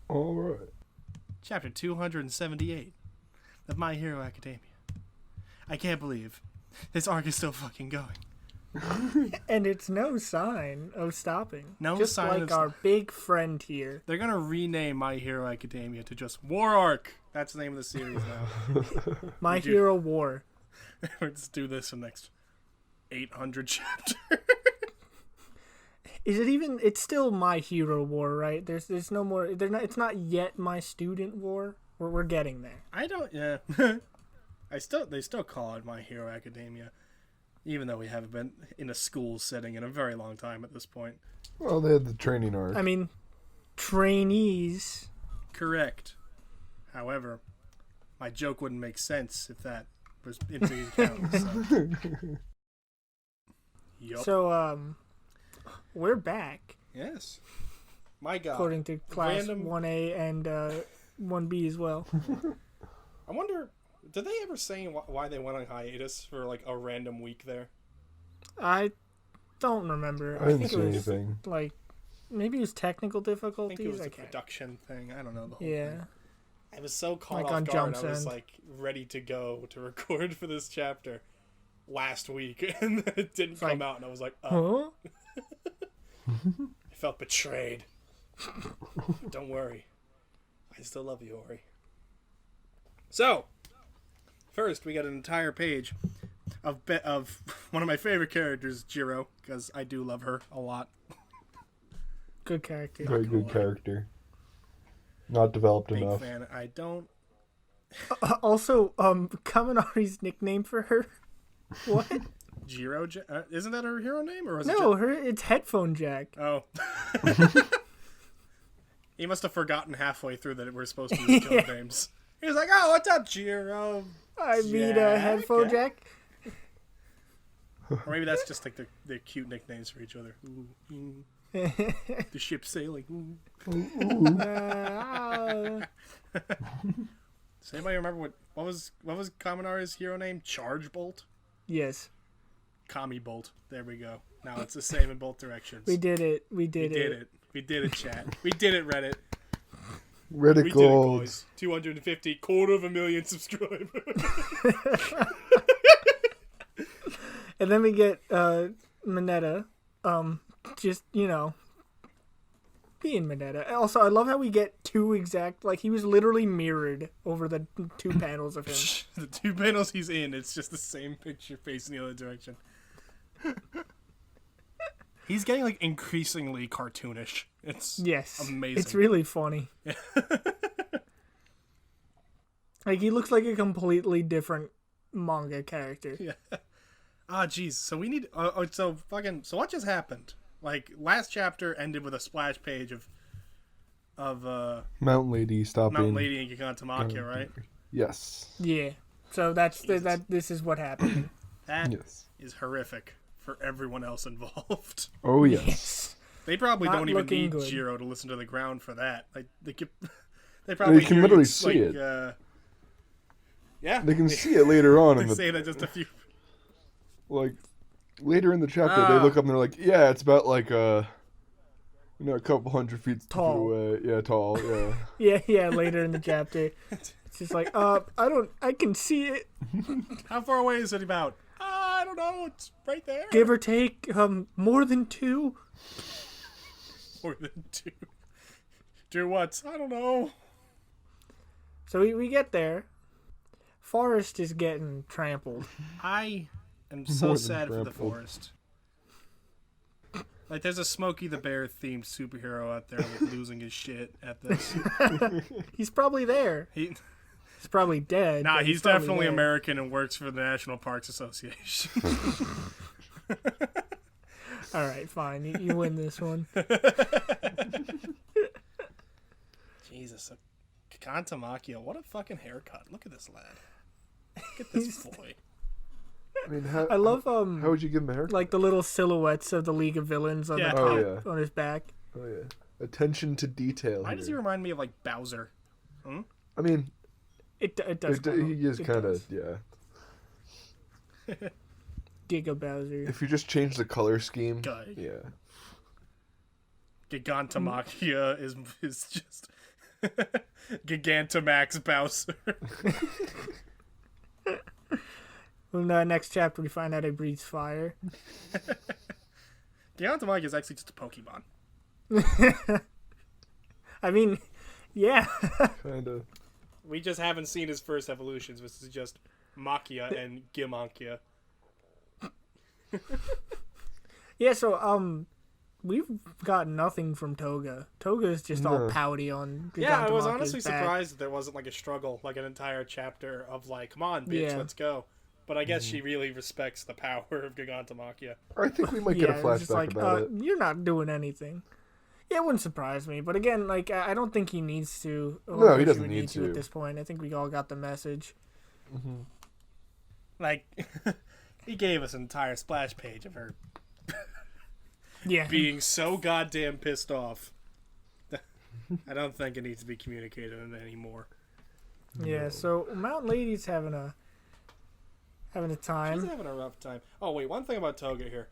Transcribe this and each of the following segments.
All right. Chapter 278 of My Hero Academia. I can't believe this arc is still fucking going. And it's no sign of stopping. No just sign like of our big friend here. They're gonna rename My Hero Academia to just War Arc. That's the name of the series now. My Hero War. Let's do this in the next 800 chapters. Is it even? It's still My Hero War, right? There's no more. It's not yet My Student War. We're getting there. I don't. Yeah. They still call it My Hero Academia, even though we haven't been in a school setting in a very long time at this point. Well, they had the training arc. I mean, trainees. Correct. However, my joke wouldn't make sense if that was into account. So. Yup. So, we're back. Yes. My God. According to class 1A and 1B as well. I wonder, did they ever say why they went on hiatus for like a random week there? I don't remember. I didn't think see it was anything. like maybe it was technical I difficulties. think it was a production thing. I don't know the whole Yeah. thing. I was so caught Like off on guard. Jump's I was End. like ready to go to record for this chapter last week, and then it didn't come out, and I was like, oh. Huh? I felt betrayed. Don't worry. I still love you, Ori. So, first we got an entire page of one of my favorite characters, Jiro, because I do love her a lot. Good character. Very good character. Not developed Big enough. fan. I don't... Also, Kaminari's nickname for her. What? Jiro? Isn't that her hero name? Or was It's Headphone Jack. Oh. He must have forgotten halfway through that we're supposed to use code names. He was like, oh, what's up, Jiro? I mean, Jack? Headphone Jack. Or maybe that's just like their cute nicknames for each other. Ooh, the ship's sailing. Ooh. Does anybody remember what was Kaminari's hero name? Charge Bolt? Yes. Kami Bolt. There we go. Now it's the same in both directions. We did it. We did it. We did it, chat. We did it, Reddit. Reddit We gold. did it, boys. 250, 250,000 subscribers. And then we get Mineta. Just, being Mineta. Also, I love how we get two exact, like, he was literally mirrored over the two panels of him. The two panels he's in, it's just the same picture facing the other direction. He's getting, like, increasingly cartoonish. It's amazing. It's really funny. Like, he looks like a completely different manga character. Yeah. Ah, jeez. So we need... So what just happened? Like, last chapter ended with a splash page of Mountain Lady stopping. Mountain Lady and Gigantomachia, right? Yes. Yeah. So this is what happened. That is horrific for everyone else involved. Oh, yes. They probably Not don't even looking need good. Jiro to listen to the ground for that. Like they probably can hear literally you, see it. Yeah, They can see it later on. They say that just a few. Like, later in the chapter, they look up and they're like, yeah, it's about like a couple hundred feet Tall. away. Yeah, tall. Yeah. Yeah. Later in the chapter, it's just like, I can see it. How far away is it about? I don't know. It's right there. Give or take, more than 2. More than 2. Do what? I don't know. So we get there. Forest is getting trampled. I am so More than sad for the trampled. forest. Like, there's a Smokey the Bear themed superhero out there like, losing his shit at this. He's probably there. He's probably dead. Nah, but he's probably definitely there. American and works for the National Parks Association. All right, fine. You win this one. Jesus. Gigantomachia, what a fucking haircut. Look at this lad. Look at this boy. I mean, I love how would you give him a haircut? like the little silhouettes of the League of Villains on Yeah. the Oh, top on his back. Oh yeah, attention to detail. Why does he remind me of, like, Bowser? I mean, It does. he is It kind does. of yeah. Giga Bowser. If you just change the color scheme, Guy. yeah. Gigantomachia is just Gigantamax Bowser. In the next chapter, we find out it breathes fire. Gigantomachia is actually just a Pokemon. I mean, yeah. Kind of. We just haven't seen his first evolutions, which is just Machia and Gimanchia. Yeah, so, we've got nothing from Toga. Toga is just all pouty on Yeah, I was Gigantomachia's honestly back. surprised that there wasn't like a struggle, like an entire chapter of like, come on, bitch, Yeah. let's go. But I guess she really respects the power of Gigantomachia. I think we might get a Yeah, it was just flashback like, about it. you're not doing anything. Yeah, it wouldn't surprise me. But again, like, I don't think he needs to. Or No, he she doesn't would need to. at this point. I think we all got the message. Mm-hmm. Like, he gave us an entire splash page of her Yeah. being so goddamn pissed off. I don't think it needs to be communicated anymore. Yeah, so Mountain Lady's having a time. She's having a rough time. Oh wait, one thing about Toga here.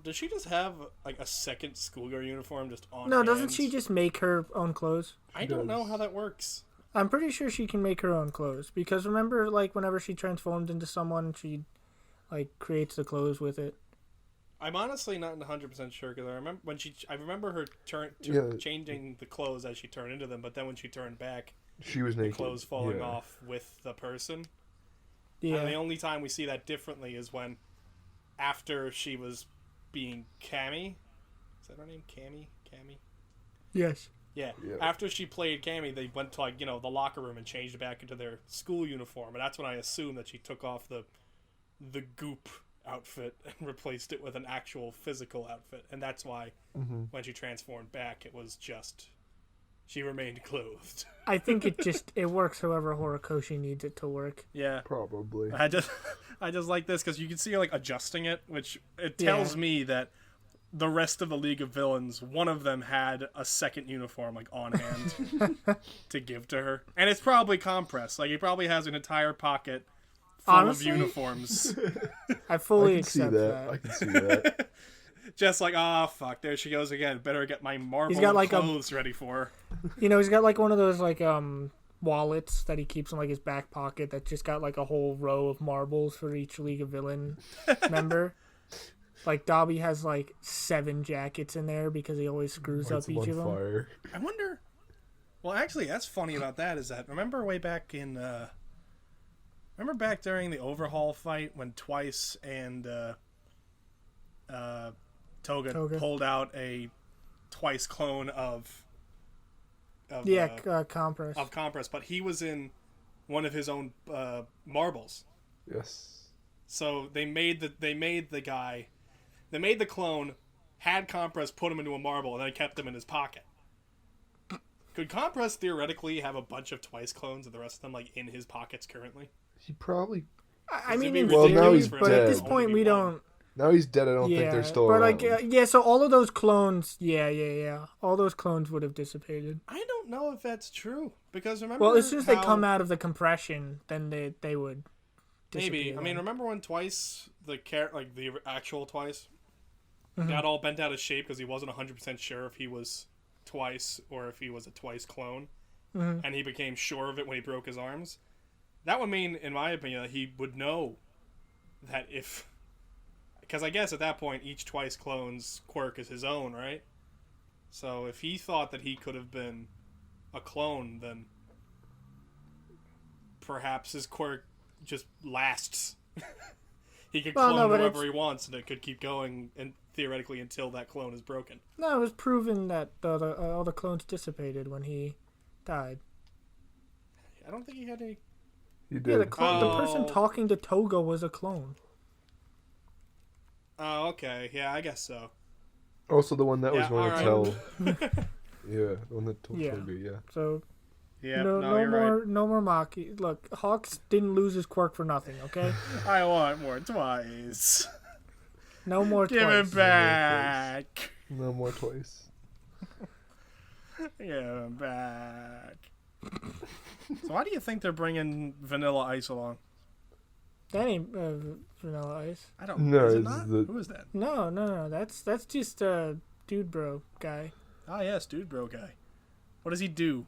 Does she just have like a second schoolgirl uniform just on? No, doesn't hand? she just make her own clothes? I don't know how that works. I'm pretty sure she can make her own clothes because remember, like whenever she transformed into someone, she like creates the clothes with it. I'm honestly not 100% sure because I remember her changing the clothes as she turned into them, but then when she turned back, She was the naked. clothes falling off with the person. Yeah. And the only time we see that differently is when after she was being Cammy. Is that her name? Cammy? Yes. Yeah. Yeah. After she played Cammy, they went to like, the locker room and changed it back into their school uniform, and that's when I assumed that she took off the goop outfit and replaced it with an actual physical outfit. And that's why when she transformed back, it was just she remained clothed. I think it works however Horikoshi needs it to work. Yeah. Probably. I just like this because you can see her like adjusting it, which it tells me that the rest of the League of Villains, one of them had a second uniform like on hand to give to her, and it's probably Compress. Like he probably has an entire pocket full Honestly? of uniforms. I fully I can see accept that. I can see that. Just like, fuck, there she goes again. Better get my marble got, like, clothes ready for her. He's got like one of those like wallets that he keeps in like his back pocket that just got like a whole row of marbles for each League of Villain member. Like Dobby has like 7 jackets in there because he always screws Lights up each on of them. fire. I wonder. Well, actually, that's funny about that is that remember way back in remember back during the overhaul fight when Twice and Toga pulled out a Twice clone of Compress. of Compress, but he was in one of his own marbles. Yes. So they made the clone, had Compress put him into a marble, and then kept him in his pocket. Could Compress theoretically have a bunch of Twice clones and the rest of them like in his pockets currently? He probably. I mean, It'd in be Well, now theory, he's but at this dead. point we don't. Now he's dead. I don't think they're still but around. like so all of those clones, all those clones would have dissipated. I don't know if that's true because remember. Well, as soon as they how- come out of the compression, then they would. maybe. disappear I mean, then. remember when Twice the actual Twice got all bent out of shape because he wasn't 100% sure if he was Twice or if he was a Twice clone, and he became sure of it when he broke his arms. That would mean, in my opinion, that he would know that if. Because I guess at that point, each Twice clone's quirk is his own, right? So if he thought that he could have been a clone, then perhaps his quirk just lasts. He could clone whoever he wants, and it could keep going, and theoretically until that clone is broken. No, it was proven that all the clones dissipated when he died. I don't think he had any. He Yeah, did. the person talking to Toga was a clone. Oh, okay. Yeah, I guess so. Also, the one that was Yeah, going to alright. tell. Yeah, the one that told Yeah. Toga. Yeah. So Yeah, no you're more right. no more Maki. Look, Hawks didn't lose his quirk for nothing. Okay, I want more Twice. no more. Give Twice. it back. No more Twice. Give it back. So why do you think they're bringing Vanilla Ice along? That ain't Vanilla Ice. I don't. No, Is it it's not? the- Who is that? No. That's just a dude bro guy. Ah, yes, dude, bro guy. What does he do?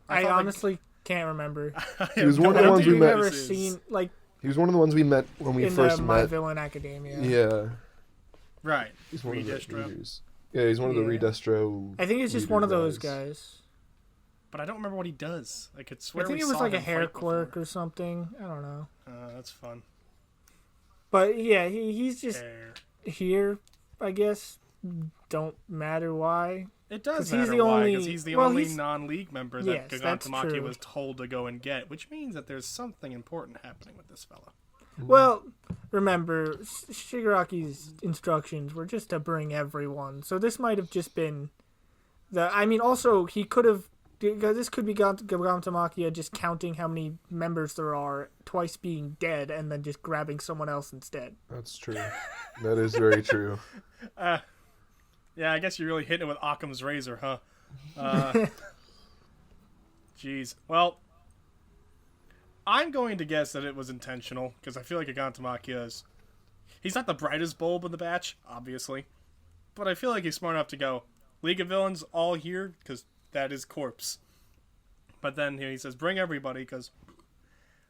I thought, honestly can't remember. He was one of the I don't ones think we we've met. ever seen like He was one of the ones we met when we in first the My met. Villain Academia. Yeah. Right. He's one of the Redestro. leaders. Yeah, he's one of the Yeah. Redestro. I think it's just leader one of those guys. But I don't remember what he does. I could swear I think we it was saw like a him hair fight clerk before. or something. I don't know. That's fun. But yeah, he's just Hair. here, I guess. Don't matter why. It does 'Cause matter he's the why, only- because he's the well, only he's- non-league member Yes, that that's Gigantomachia true. was told to go and get, which means that there's something important happening with this fella. Well, remember, Shigaraki's instructions were just to bring everyone. So this might have just been the. I mean, also he could have. This could be Gigantomachia just counting how many members there are, twice being dead, and then just grabbing someone else instead. That's true. That is very true. Yeah, I guess you're really hitting it with Occam's razor, huh? Jeez. Well, I'm going to guess that it was intentional, because I feel like Gigantomachia is... He's not the brightest bulb in the batch, obviously. But I feel like he's smart enough to go, League of Villains, all here, because that is corpse. But then he says, bring everybody, because...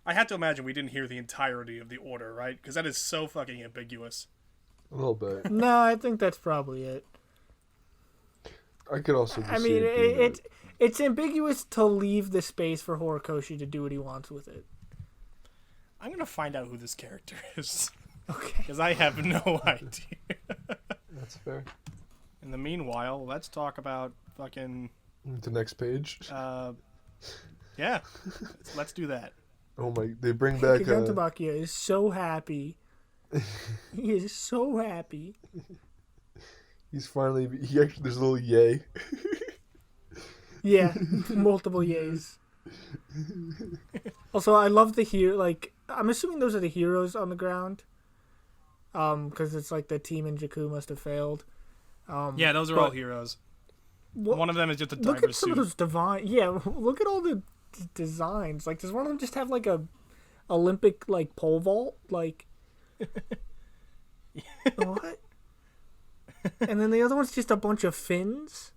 I had to imagine we didn't hear the entirety of the order, right? Because that is so fucking ambiguous. A little bit. No, I think that's probably it. I could also. Just I see mean, it being it's ambiguous to leave the space for Horikoshi to do what he wants with it. I'm going to find out who this character is. Okay. Because I have no idea. That's fair. In the meanwhile, let's talk about fucking... The next page. Yeah, let's do that. Oh my! They bring back. Gigantomachia is so happy. He is so happy. He's finally. He actually. There's a little yay. Yeah, multiple yays. Also, I love the hero. Like, I'm assuming those are the heroes on the ground. Because it's like the team in Jakku must have failed. Yeah, those are all heroes. One of them is just a Look at diver's some suit. of those divine. Yeah, look at all the designs. Like, does one of them just have like a Olympic like pole vault? Like, what? And then the other one's just a bunch of fins.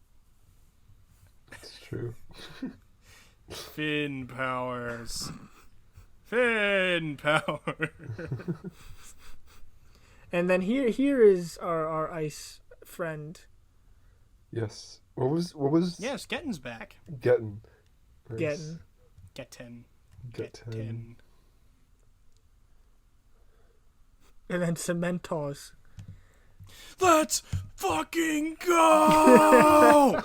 It's true. Fin powers. Fin power. And then here is our ice friend. Yes. What was? Yes, Gettin's back. Getting. Nice. Getting. Gettin. And then Cementos. Let's fucking go!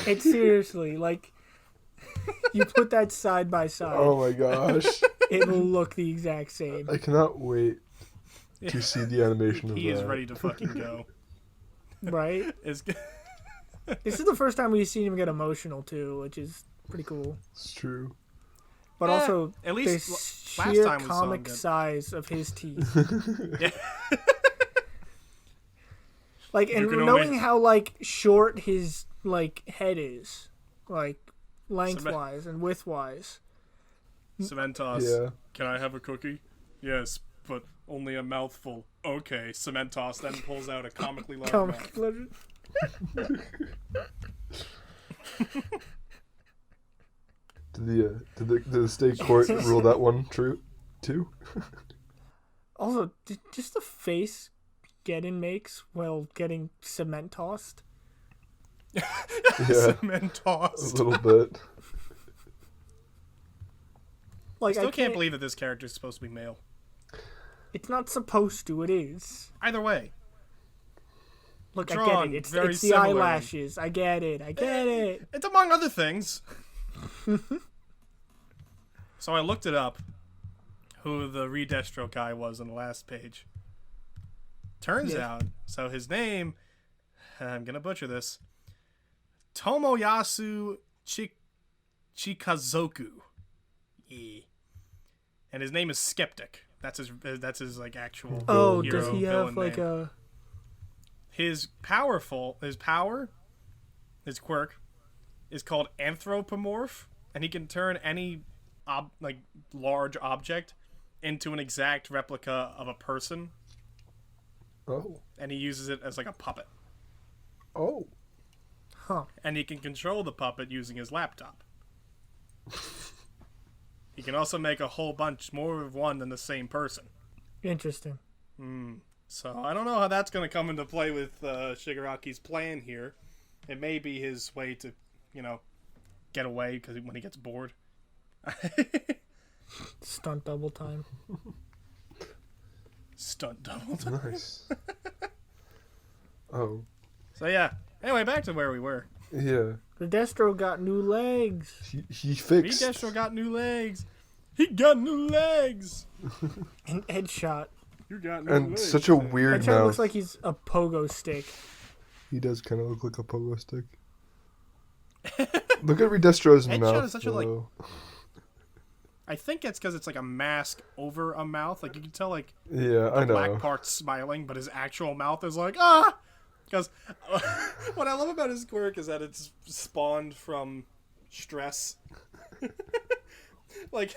It's seriously like you put that side by side, Oh my gosh! it'll look the exact same. I cannot wait to see the animation of He that. is ready to fucking go. Right? It's This is the first time we've seen him get emotional too, which is pretty cool. It's true. But also, at the least last sheer time we saw him comic get... size of his teeth. Yeah. Like, and You can knowing only- how like short his like head is, like lengthwise and widthwise. Cementos. Yeah. Can I have a cookie? Yes, but only a mouthful. Okay, Cementos then pulls out a comically large mouth. Comic. Did the state court rule that one true too? Also, just the face Geddon makes while getting cement tossed. Yeah, Cementos. a little bit. Like, Still can't believe that this character is supposed to be male. It's not supposed to. It is. Either way. Look, I Drawn get it. very It's the similar. eyelashes. I get it. I get it. It's among other things. So I looked it up, who the Redestro guy was on the last page. Turns out, so his name, I'm going to butcher this, Tomoyasu Chikazoku. Yeah. And his name is Skeptic. That's his like actual Oh, hero, does he villain have like name. a? His quirk is called anthropomorph, and he can turn any large object into an exact replica of a person, Oh. and he uses it as like a puppet. Oh. Huh. And he can control the puppet using his laptop. He can also make a whole bunch more of one than the same person. Interesting. So I don't know how that's going to come into play with Shigaraki's plan here. It may be his way to, get away because when he gets bored. Stunt double time. Stunt double time. Nice. Oh. So yeah. Anyway, back to where we were. Yeah. Redestro got new legs. He fixed. Redestro got new legs. He got new legs. An headshot. You got new And legs. such a weird Headshot mouth. looks like he's a pogo stick. He does kind of look like a pogo stick. Look at Redestro's Headshot mouth. is such a, like- though. I think it's because it's like a mask over a mouth. Like you can tell, like Yeah, I black know. part's smiling, but his actual mouth is like ah. Because what I love about his quirk is that it's spawned from stress. Like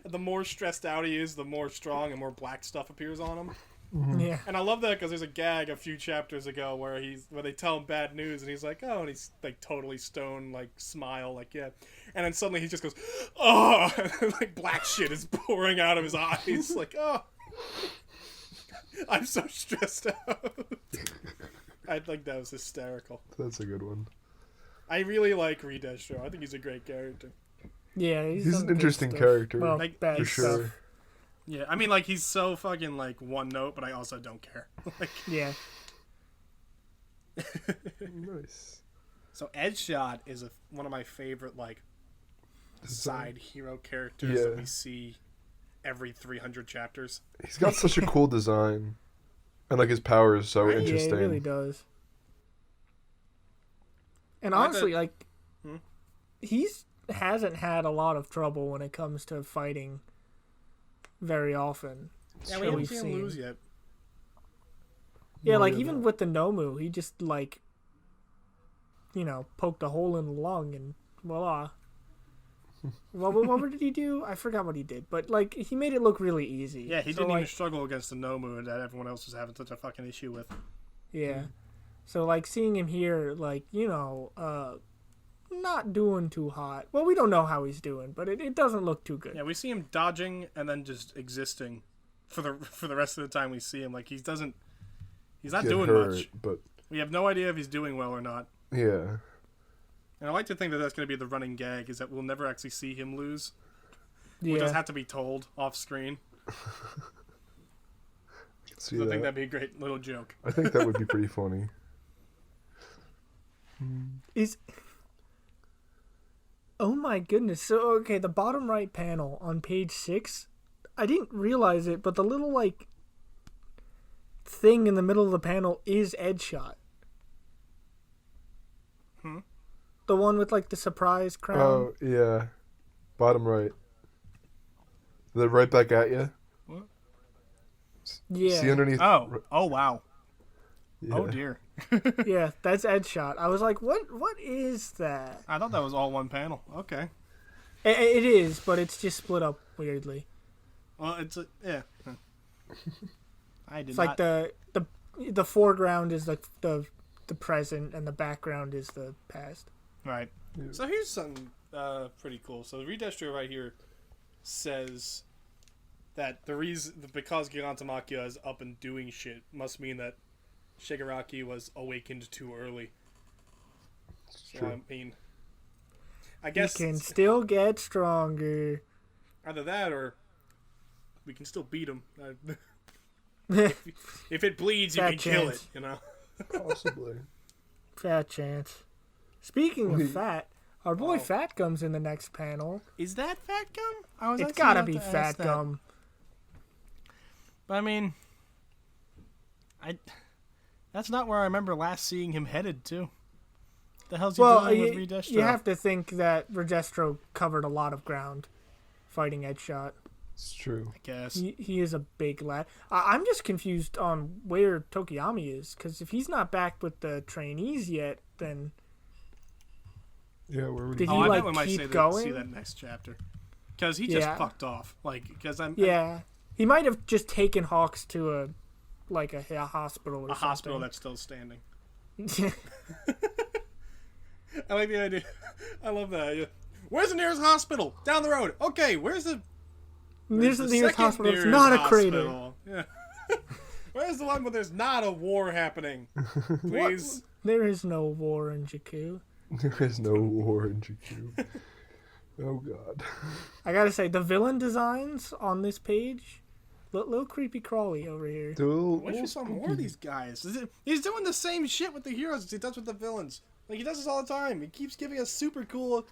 the more stressed out he is, the more strong and more black stuff appears on him. Yeah. And I love that because there's a gag a few chapters ago where they tell him bad news and he's like, oh, and he's like totally stoned, like smile, like yeah, and then suddenly he just goes, oh, and like black shit is pouring out of his eyes, like oh, I'm so stressed out. I think that was hysterical. That's a good one. I really like Redestro. I think he's a great character. Yeah, He's done an good interesting stuff. character. Well, Like, bad for stuff. sure. Yeah, I mean, like he's so fucking like one note, but I also don't care. Like, Yeah. Nice. so Edgeshot is one of my favorite like side hero characters Yeah. that we see every 300 chapters. He's got such a cool design. And like his power is so Right? Yeah, interesting. it really does. And Like honestly, the- like, he's hasn't had a lot of trouble when it comes to fighting very often. Yeah, Sure, we haven't we've seen him seen. lose yet. Yeah, No, like yeah, even no. with the Nomu, he just like, poked a hole in the lung and voila. what did he do? I forgot what he did, but like he made it look really easy. Yeah, he So, didn't like, even struggle against the Nomu that everyone else was having such a fucking issue with. Yeah. So like seeing him here, like not doing too hot. Well, we don't know how he's doing, but it doesn't look too good. Yeah, we see him dodging and then just existing for the rest of the time we see him. Like he's not Get doing hurt, much. But We have no idea if he's doing well or not. yeah. And I like to think that that's going to be the running gag, is that we'll never actually see him lose. Yeah. We just have to be told off screen. See So I that. think that'd be a great little joke. I think that would be pretty funny. Is Oh my goodness. So okay, the bottom right panel on page 6, I didn't realize it, but the little like thing in the middle of the panel is Edgeshot. The one with like the surprise crown. Oh, yeah. Bottom right. They're right back at you. Yeah. See underneath? Oh wow. Yeah. Oh dear. Yeah, that's Edgeshot. I was like, what is that? I thought that was all one panel. Okay. It is, but it's just split up weirdly. Well, yeah. I did It's not. like the foreground is like the present and the background is the past. Right. So here's something pretty cool. So Redestro right here says that the reason because Gigantomachia is up and doing shit must mean that Shigaraki was awakened too early. So, True. I mean, I guess He can still get stronger. either that or we can still beat him. If it bleeds, you Fat can kill it. chance. You know. Possibly. Fat chance. Speaking of Wait. Fat, our boy Oh. Fat Gum's in the next panel. Is that Fat Gum? I was It's actually gotta about be to ask Fat that. Gum. But I mean, that's not where I remember last seeing him headed to. The hell's he Well, doing with Redestro? you have to think that Redestro covered a lot of ground fighting Edgeshot. It's true. I guess. He is a big lad. I'm just confused on where Tokiyami is, because if he's not back with the trainees yet, then Yeah, where would Did he he, I like, bet we might keep see going? that next chapter. Because he just Yeah. fucked off. Like, because yeah, he might have just taken Hawks to a hospital or a something. hospital that's still standing. I like the idea. I love that. Yeah. Where's the nearest hospital? Down the road. Okay, where's the There's the nearest second hospital. It's nearest not a crater. hospital? Yeah. Where's the one where there's not a war happening? Please. There is no war in Jakku. There is no war in Jakku. Oh god. I gotta say, the villain designs on this page, little creepy crawly over here. Wish we saw more of these guys. He's doing the same shit with the heroes as he does with the villains. Like, he does this all the time. He keeps giving us super cool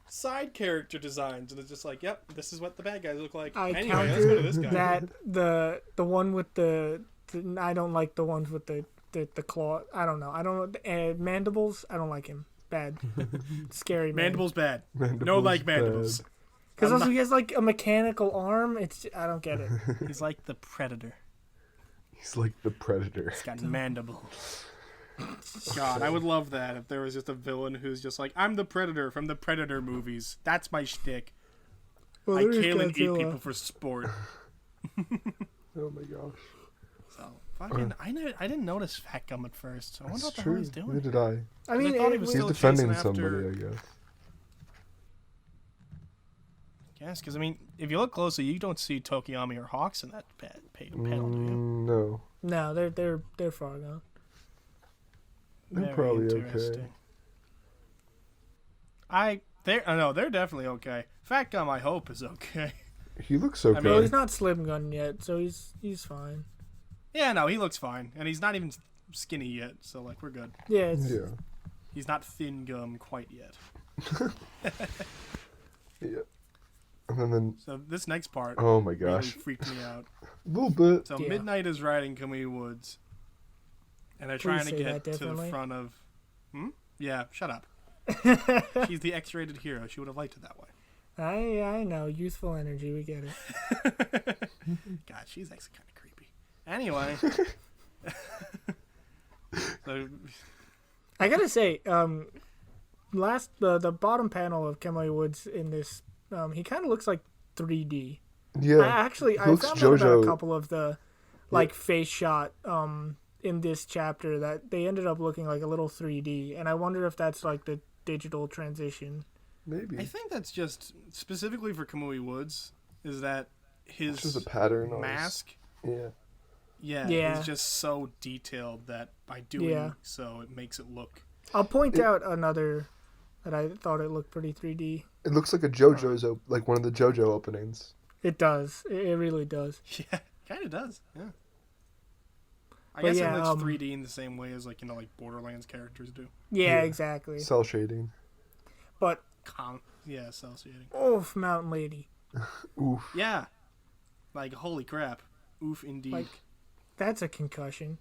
side character designs, and it's just like, yep, this is what the bad guys look like. Anyway, let's go to this guy. That the one with the I don't like the ones with the claw. I don't know. Mandibles. I don't like him. Bad. Scary. Mandibles bad. No like mandibles. Because also he has like a mechanical arm. I don't get it. He's like the Predator. He's like the Predator. He's got mandibles. God, I would love that if there was just a villain who's just like, I'm the Predator from the Predator movies. That's my shtick. Well, I kill and eat people for sport. Oh my gosh. So fucking, I didn't notice Fat Gum at first. So I wonder what the hell he's doing. Neither did I. I mean, I thought he was He's still defending chasing after- somebody, I guess. Yes, because I mean, if you look closely, you don't see Tokiyami or Hawks in that panel, do you? No. No, they're far gone. They're Very probably okay. interesting. They're definitely okay. Fat Gum, I hope, is okay. He looks okay. Well, he's not Slim Gun yet, so he's fine. Yeah, no, he looks fine, and he's not even skinny yet, so like we're good. Yeah. Yeah. He's not Thin Gum quite yet. Yeah. And then, So this next part, oh my really gosh, freaked me out. a little bit. So Yeah. Midnight is riding Kamui Woods, and they're Please trying to say get that to the differently. front of. Yeah, shut up. She's the X-rated hero. She would have liked it that way. I know, youthful energy. We get it. God, she's actually kind of creepy. Anyway, so I gotta say, the bottom panel of Kamui Woods in this, he kind of looks like 3D. Yeah. I he found looks out about JoJo. a couple of the face shot in this chapter that they ended up looking like a little 3D, and I wonder if that's like the digital transition. Maybe. I think that's just specifically for Kamui Woods. Is that his It's just a pattern on his- mask? Yeah. Yeah, it's just so detailed that by doing so, it makes it look. I'll point out another that I thought it looked pretty 3D. It looks like a JoJo's, like one of the JoJo openings. It does. It really does. Yeah, kind of does. Yeah. I But guess yeah, it looks 3D in the same way as like Borderlands characters do. Yeah, Yeah. exactly. Cell shading. But Yeah, cell shading. oof, Mountain Lady. Oof. Yeah, like holy crap, oof indeed. Like, that's a concussion.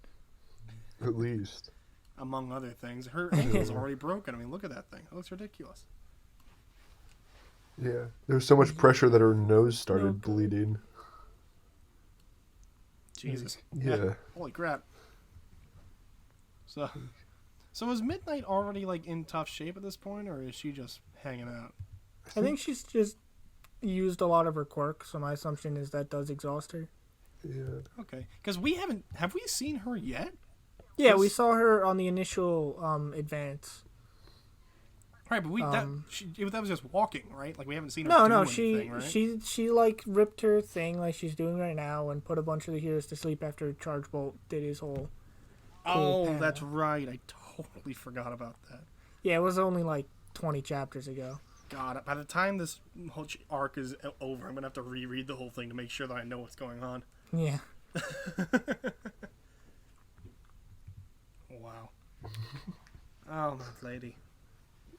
At least. Among other things, her ankle's already broken. I mean, look at that thing. It looks ridiculous. Yeah. There was so much pressure that her nose started bleeding. Jesus. Yeah. Holy crap. So is Midnight already like in tough shape at this point, or is she just hanging out? I think she's just used a lot of her quirk, so my assumption is that does exhaust her. Yeah. Okay. Because have we seen her yet? Yeah, we saw her on the initial advance. Right, but that was just walking, right? Like we haven't seen her No, do no, anything, right? she like ripped her thing like she's doing right now and put a bunch of the heroes to sleep after Charge Bolt did his whole. Oh, that's right. I totally forgot about that. Yeah, it was only like 20 chapters ago. God, by the time this whole arc is over, I'm gonna have to reread the whole thing to make sure that I know what's going on. Yeah. Wow. Oh, Mount Lady.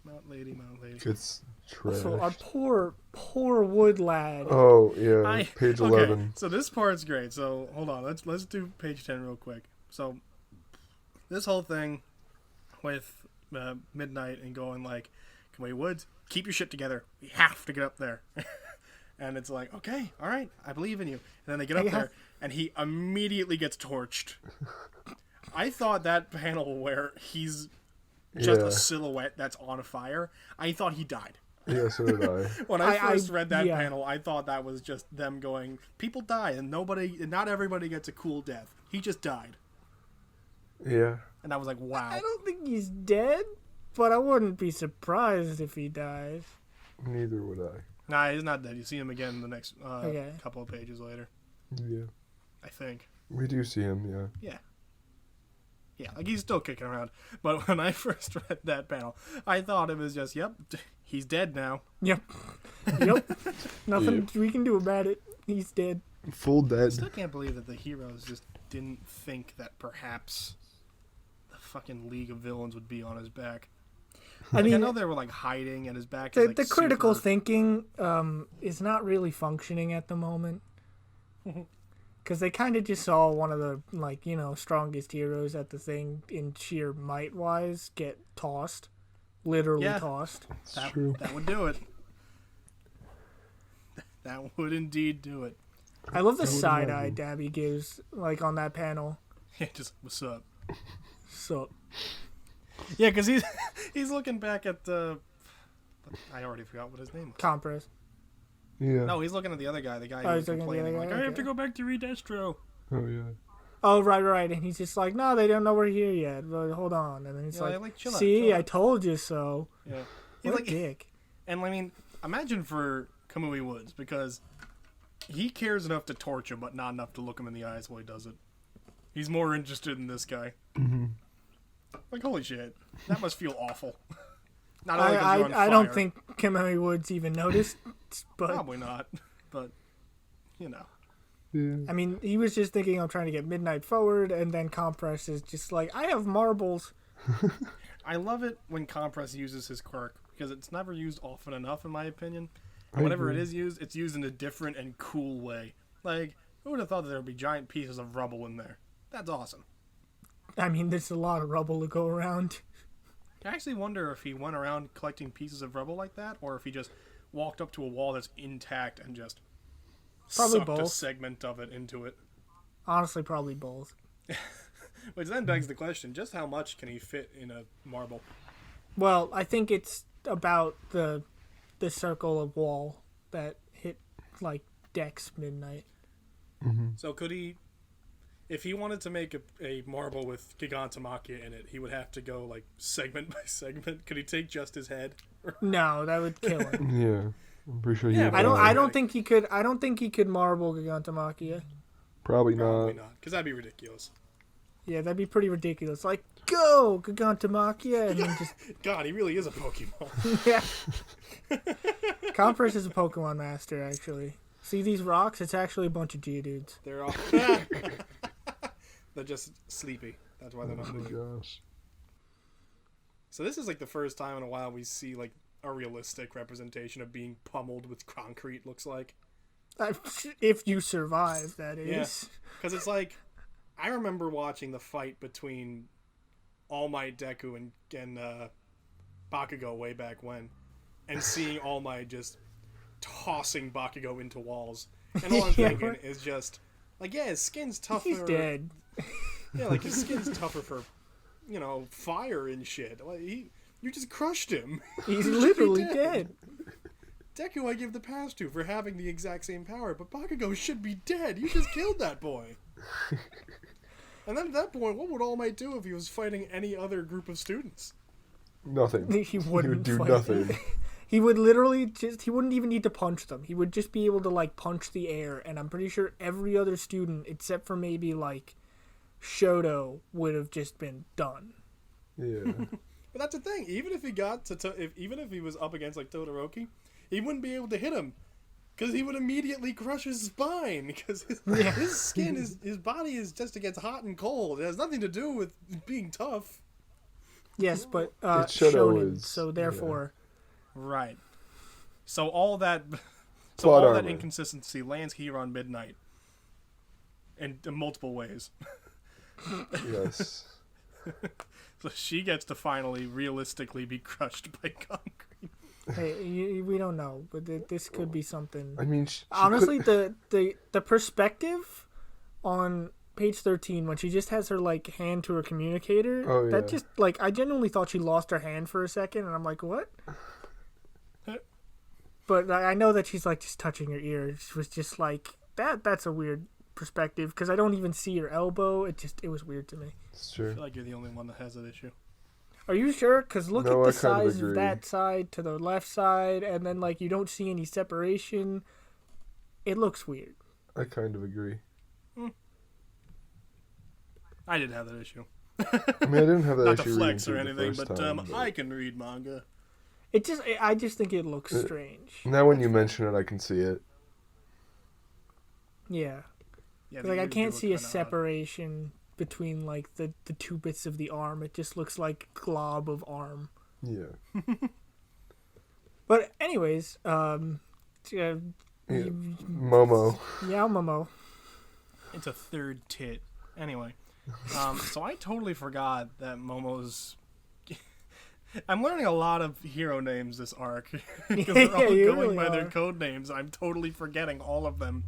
Mount Lady. It's trash. So our poor wood lad. Oh, yeah. Page 11. Okay, so this part's great. So, hold on. Let's do page 10 real quick. So, this whole thing with Midnight and going like, Kamui Woods, keep your shit together. We have to get up there. And it's like, okay, all right, I believe in you. And then they get up there, and he immediately gets torched. I thought that panel where he's just a silhouette that's on fire, I thought he died. Yeah, so did I. When I first read that panel, I thought that was just them going, people die, and not everybody gets a cool death. He just died. Yeah. And I was like, wow. I don't think he's dead. but I wouldn't be surprised if he dies. Neither would I. Nah, he's not dead. You see him again in the next Okay. couple of pages later. Yeah. I think. We do see him, yeah. Yeah. Yeah, like he's still kicking around. But when I first read that panel, I thought it was just, yep, he's dead now. Yep. Nothing we can do about it. He's dead. Full I dead. still can't believe that the heroes just didn't think that perhaps the fucking League of Villains would be on his back. I Like, mean, I know they were like hiding and his back the, is like the critical super... thinking is not really functioning at the moment. Because they kind of just saw one of the, like, you know, strongest heroes at the thing in sheer might-wise get tossed. Literally Yeah. tossed. It's true. That would do it. That would indeed do it. I love the I would side-eye imagine. Dabby gives, like, on that panel. Yeah, just, what's up? So, Yeah, because he's looking back at the... I already forgot what his name was. Compress. Yeah. No, he's looking at the other guy. The guy Oh, who he's was looking at the complaining, other like, guy? I have to Okay. go back to Redestro. Oh, yeah. Oh, right. And he's just like, no, they don't know we're here yet. But hold on. And then he's Yeah, like, chill out, see, chill I out." told you so. Yeah. He's What like, a dick. and I mean, imagine for Kamui Woods, because he cares enough to torch him, but not enough to look him in the eyes while he does it. He's more interested in this guy. Mm-hmm. Like, holy shit. That must feel awful. Not only 'cause you're on I don't fire. think Kamui Woods even noticed. But, Probably not. But, you know. Yeah. I mean, he was just thinking I'm trying to get Midnight forward, and then Compress is just like, I have marbles. I love it when Compress uses his quirk, because it's never used often enough, in my opinion. I And whenever agree. it is used, it's used in a different and cool way. Like, who would have thought that there would be giant pieces of rubble in there? That's awesome. I mean, there's a lot of rubble to go around. I actually wonder if he went around collecting pieces of rubble like that, or if he just walked up to a wall that's intact and just Probably sucked a both. segment of it into it. Honestly, probably both. Which then begs the question, just how much can he fit in a marble? Well, I think it's about the circle of wall that hit, like, Dex Midnight. So could he, if he wanted to make a marble with Gigantomachia in it, he would have to go, like, segment by segment? Could he take just his head? No, that would kill him. Yeah. I'm pretty sure he Yeah, would I don't. die. I don't think he could. I don't think he could marble Gigantomachia. Probably Probably not. not, because that'd be ridiculous. Yeah, that'd be pretty ridiculous. Like, go Gigantomachia, and then just God, he really is a Pokemon. yeah. Compress is a Pokemon master, actually. See these rocks? It's actually a bunch of Geodudes. They're all... They're just sleepy. That's why they're not Oh my moving. gosh. So this is like the first time in a while we see like a realistic representation of being pummeled with concrete, looks like. If you survive, that is. Because it's like, I remember watching the fight between All Might Deku and Bakugo way back when, and seeing All Might just tossing Bakugo into walls. And all I'm Yeah, thinking right. is just, like, yeah, his skin's tougher. He's dead. Yeah, like his skin's tougher for, you know, fire and shit. Like, you just crushed him. He's literally dead. dead. Deku I give the pass to for having the exact same power, but Bakugo should be dead. You just killed that boy. And then at that point, what would All Might do if he was fighting any other group of students? Nothing. He wouldn't would do fight. nothing. He would literally just, he wouldn't even need to punch them. He would just be able to, like, punch the air. And I'm pretty sure every other student, except for maybe, like, Shoto, would have just been done. Yeah. But that's the thing. Even if he got to, even if he was up against like Todoroki, he wouldn't be able to hit him because he would immediately crush his spine. Because his skin his body is just against hot and cold. It has nothing to do with being tough. Yes, but It's Shoto Shonen, is- so therefore... Right. So all that, Plot all that armor. inconsistency lands here on Midnight in multiple ways. Yes. So she gets to finally realistically be crushed by concrete. Hey, we don't know, but this could be something. I mean, she Honestly, could- the perspective on page 13 when she just has her like hand to her communicator, Oh, that yeah. just like I genuinely thought she lost her hand for a second, and I'm like, what? But I know that she's like just touching her ear. It was just like that's a weird perspective because I don't even see her elbow. It was weird to me. It's I true. feel like you're the only one that has that issue. Are you sure? Because look No, at I the kind of size of agree. that side to the left side, and then like you don't see any separation. It looks weird. I kind of agree. I didn't have that issue. I mean, I didn't have that Not to issue flex or reading through anything, the but, first time, I can read manga. I just think it looks strange. Now when you mention it, I can see it. Yeah. Yeah, Like I they can't look see a kinda odd. separation between like the two bits of the arm. It just looks like glob of arm. Yeah. But anyways, Yeah. Momo. yeah, Momo. It's a third tit. Anyway, so I totally forgot that Momo's. I'm learning a lot of hero names this arc because they're all Yeah, you going really by their are. code names. I'm totally forgetting all of them.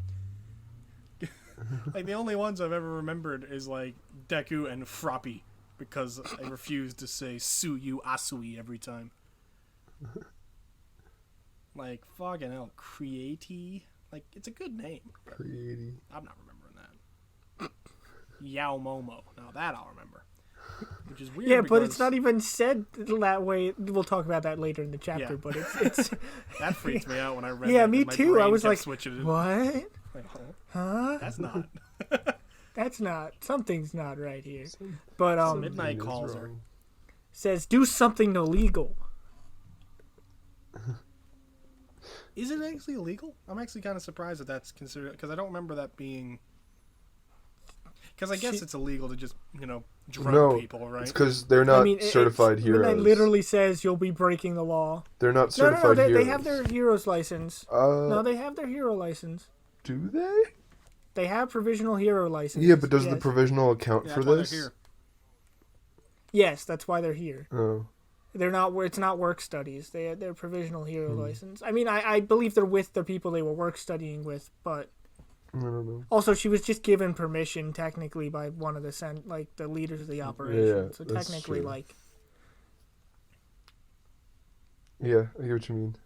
Like the only ones I've ever remembered is like Deku and Froppy because I refuse to say Suyu Asui every time. Like fucking hell, Creati. Like it's a good name. Creaty. I'm not remembering that. Yao Momo. Now that I'll remember. Which is weird. Yeah, but it's because not even said that way. We'll talk about that later in the chapter. Yeah. But it's that freaks me out when I read. yeah, that, me and my too. I brain was kept like, switching it. what? Like, Huh? that's not. That's not. Something's not right here. But Midnight Something is calls her. wrong. says do something illegal. Is it actually illegal? I'm actually kind of surprised that that's considered because I don't remember that being. Because I guess it's illegal to just drug No, people, right? it's because they're not certified heroes. Midnight literally says you'll be breaking the law. They're not No, certified they heroes. have their hero's license. No, they have their hero license. Do they? They have provisional hero license. Yeah, but does the yes. provisional account Yeah, for that's why they're this? here. Yes, that's why they're here. Oh. They're not. It's not work studies. They're provisional hero Hmm. license. I mean, I believe they're with the people they were work studying with, but I don't know. also she was just given permission technically by one of the the leaders of the operation. Yeah, so that's technically, true. like, Yeah, I get what you mean.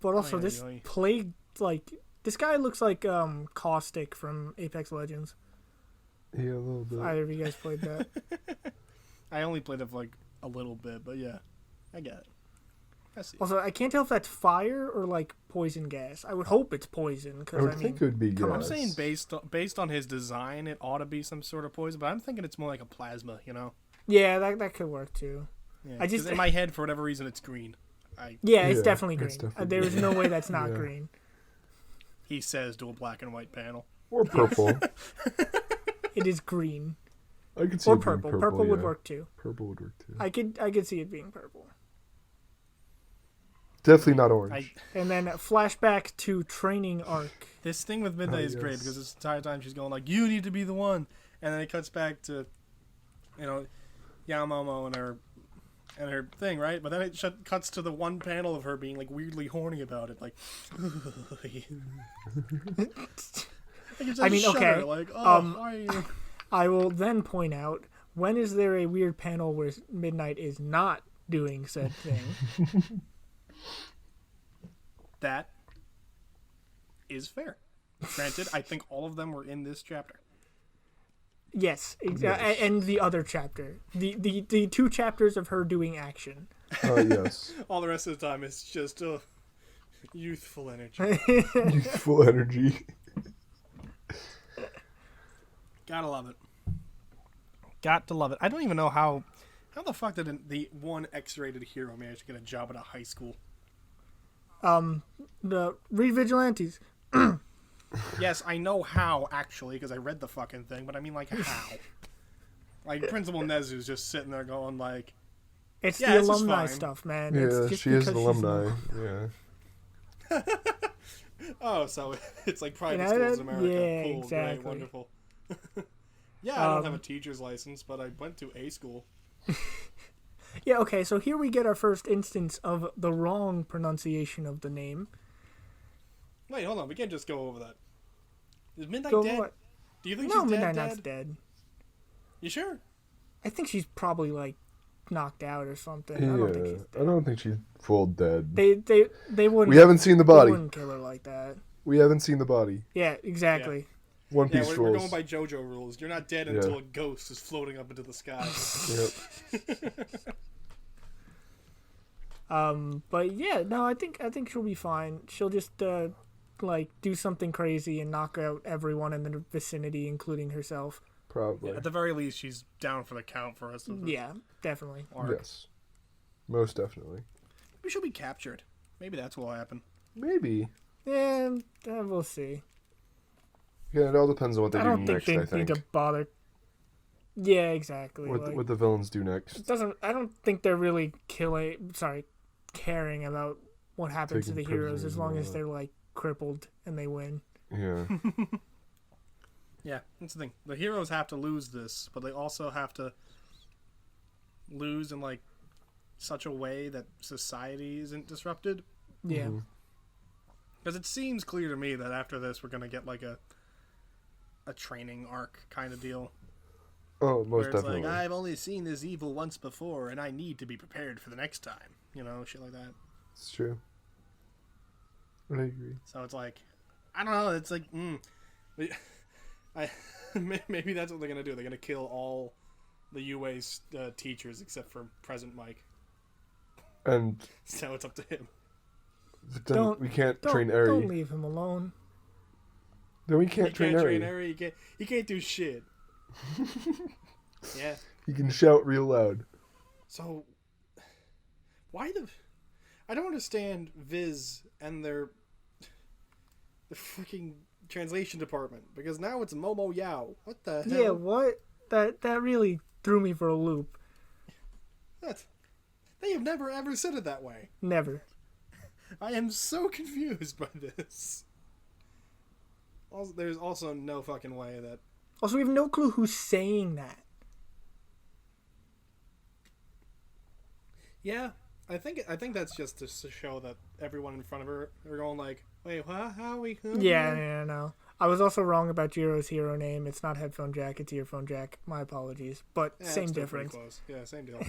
but also Oy, this oy, oy. plague, like, this guy looks like Caustic from Apex Legends. Yeah, a little bit. Either of you guys played that? I only played it for like a little bit, but yeah, I get it. I see. Also, I can't tell if that's fire or like poison gas. I would hope it's poison I because would I mean, think it would be come on. I'm gas. saying based on his design, it ought to be some sort of poison, but I'm thinking it's more like a plasma. yeah, that could work too. Yeah, I just- 'cause in my head, for whatever reason, it's green. Yeah, it's Yeah, definitely green. it's definitely There is no way that's not Yeah. green. He says to a black and white panel. Or purple. It is green I could see or it being purple. Purple would yeah. work too. Purple would work too. I could see it being purple. Definitely not orange. And then flashback to training arc. This thing with Midnight is great yes. because this entire time she's going like, "You need to be the one," and then it cuts back to, Yamamomo and her thing, right? But then it cuts to the one panel of her being like weirdly horny about it, like. I mean, okay, Like, why are you? I will then point out, when is there a weird panel where Midnight is not doing said thing? That is fair. Granted, I think all of them were in this chapter. Yes, Yes. and the other chapter. The two chapters of her doing action. Oh, yes. All the rest of the time, it's just youthful energy. Youthful energy. Gotta love it. Got to love it. I don't even know how the fuck did the one X-rated hero manage to get a job at a high school? The Read Vigilantes. Yes, I know how, actually, because I read the fucking thing, but I mean, like, how? Like, Principal Nezu's just sitting there going, like, It's Yeah, the this is alumni fine. stuff, man. Yeah, it's just she is because an she's alumni. Yeah. oh, so it's like private know, schools in America. yeah, Cool, exactly. great, wonderful. Yeah, I don't have a teacher's license, but I went to a school. Yeah, okay, so here we get our first instance of the wrong pronunciation of the name. Wait, hold on. We can't just go over that. Is Midnight Go dead? what? Do you think No, she's Midnight dead? Knight's dead. You sure? I think she's probably, like, knocked out or something. Yeah. I don't think she's dead. I don't think she's full dead. They wouldn't. We haven't seen the They body. wouldn't kill her like that. We haven't seen the body. Yeah, exactly. One Yeah, Piece we're rules. going by JoJo rules. You're not dead until a ghost is floating up into the sky. Yep. But yeah, no, I think she'll be fine. She'll just like do something crazy and knock out everyone in the vicinity, including herself. Probably. At the very least, she's down for the count for us. Yeah, definitely. Yes. Most definitely. Maybe she'll be captured. Maybe that's what will happen. Maybe. Yeah, we'll see. Yeah, it all depends on what they I do don't think next, they I think. need to bother. Yeah, exactly. What the villains do next. I don't think they're really caring about what happens to the Taking heroes as prisoners long and as all they're like crippled and they win. Yeah. Yeah, that's the thing. The heroes have to lose this, but they also have to lose in like such a way that society isn't disrupted. Yeah. Mm-hmm. Because it seems clear to me that after this we're gonna get like a training arc kind of deal. Oh, most where it's definitely. like, I've only seen this evil once before and I need to be prepared for the next time. You know, shit like that. It's true. I agree. So it's like, I don't know, it's like, maybe that's what they're gonna do. They're gonna kill all the UA's teachers except for Present Mike. And So it's up to him. then we can't train Eri. Don't leave him alone. Then we can't train Eri. Eri. He can't do shit. Yeah. He can shout real loud. So, why I don't understand Viz and their freaking translation department, because now it's Momo Yao. What the hell? Yeah, what? That really threw me for a loop. They have never ever said it that way. Never. I am so confused by this. Also, there's also no fucking way that. Also, we have no clue who's saying that. Yeah, I think that's just to show that everyone in front of her are going like, wait, what? How are we? Yeah, no. I was also wrong about Jiro's hero name. It's not Headphone Jack, it's Earphone Jack. My apologies. But Yeah, same it's still difference. pretty close. Yeah, same deal.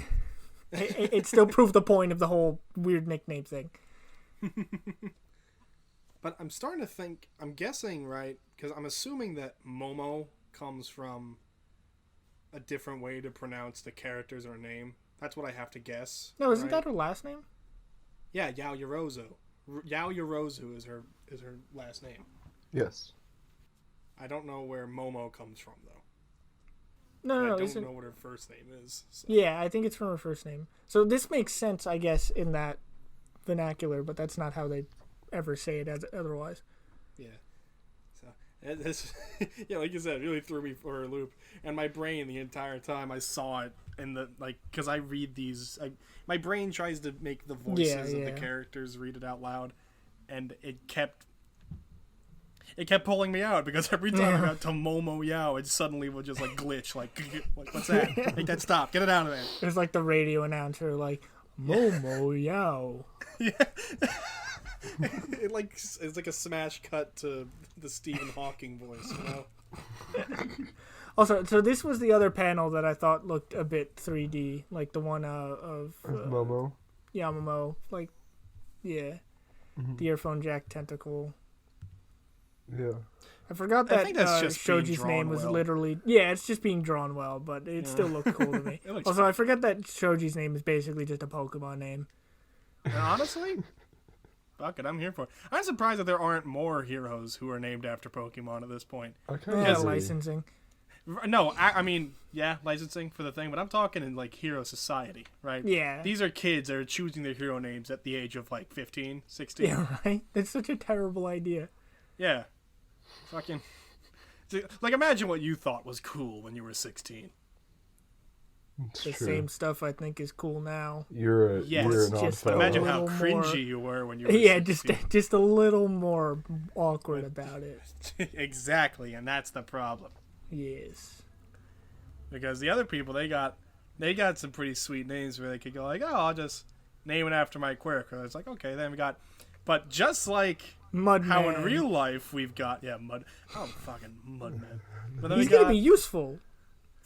It still proved the point of the whole weird nickname thing. But I'm starting to think, I'm guessing, right? Because I'm assuming that Momo comes from a different way to pronounce the characters or name. That's what I have to guess. No, isn't right? that her last name? Yeah, Yao Yorozu. Yao Yorozu is her last name. Yes. I don't know where Momo comes from though. No, I isn't... don't know what her first name is. So. Yeah, I think it's from her first name. So this makes sense, I guess, in that vernacular, but that's not how they ever say it as otherwise. Yeah. So this, yeah, like you said, it really threw me for a loop. And my brain, the entire time I saw it, in the because I read these, my brain tries to make the voices of the characters read it out loud, and it kept pulling me out because every time I got to Momo Yao, it suddenly would just like glitch, like what's that? Make that stop, get it out of there. It was like the radio announcer, like Momo Yao. Yeah. It's like a smash cut to the Stephen Hawking voice, you know. Also, so this was the other panel that I thought looked a bit 3D, like the one of Momo. Yamamoto, like, yeah, the Earphone Jack tentacle. Yeah. I forgot that I think that's just being Shoji's drawn name was well. literally... Yeah, it's just being drawn well, but it still looked cool to me. Also, I forget that Shoji's name is basically just a Pokemon name. And honestly, fuck it, I'm here for it. I'm surprised that there aren't more heroes who are named after Pokemon at this point. Yeah, licensing. No, I mean, yeah, licensing for the thing, but I'm talking in, like, Hero Society, right? Yeah. These are kids that are choosing their hero names at the age of, like, 15, 16. Yeah, right? That's such a terrible idea. Yeah. Fucking... Like, imagine what you thought was cool when you were 16. It's The true. same stuff I think is cool now. You're an just odd fellow. Imagine how little cringy more- you were when you were Yeah, 16. just a little more awkward about it. Exactly, and that's the problem. Yes. Because the other people, they got some pretty sweet names where they could go like, oh, I'll just name it after my quirk. Or it's like, okay, then we got... But just like Mudman. how in real life we've got... Yeah, fucking Mudman. But then He's gonna be useful.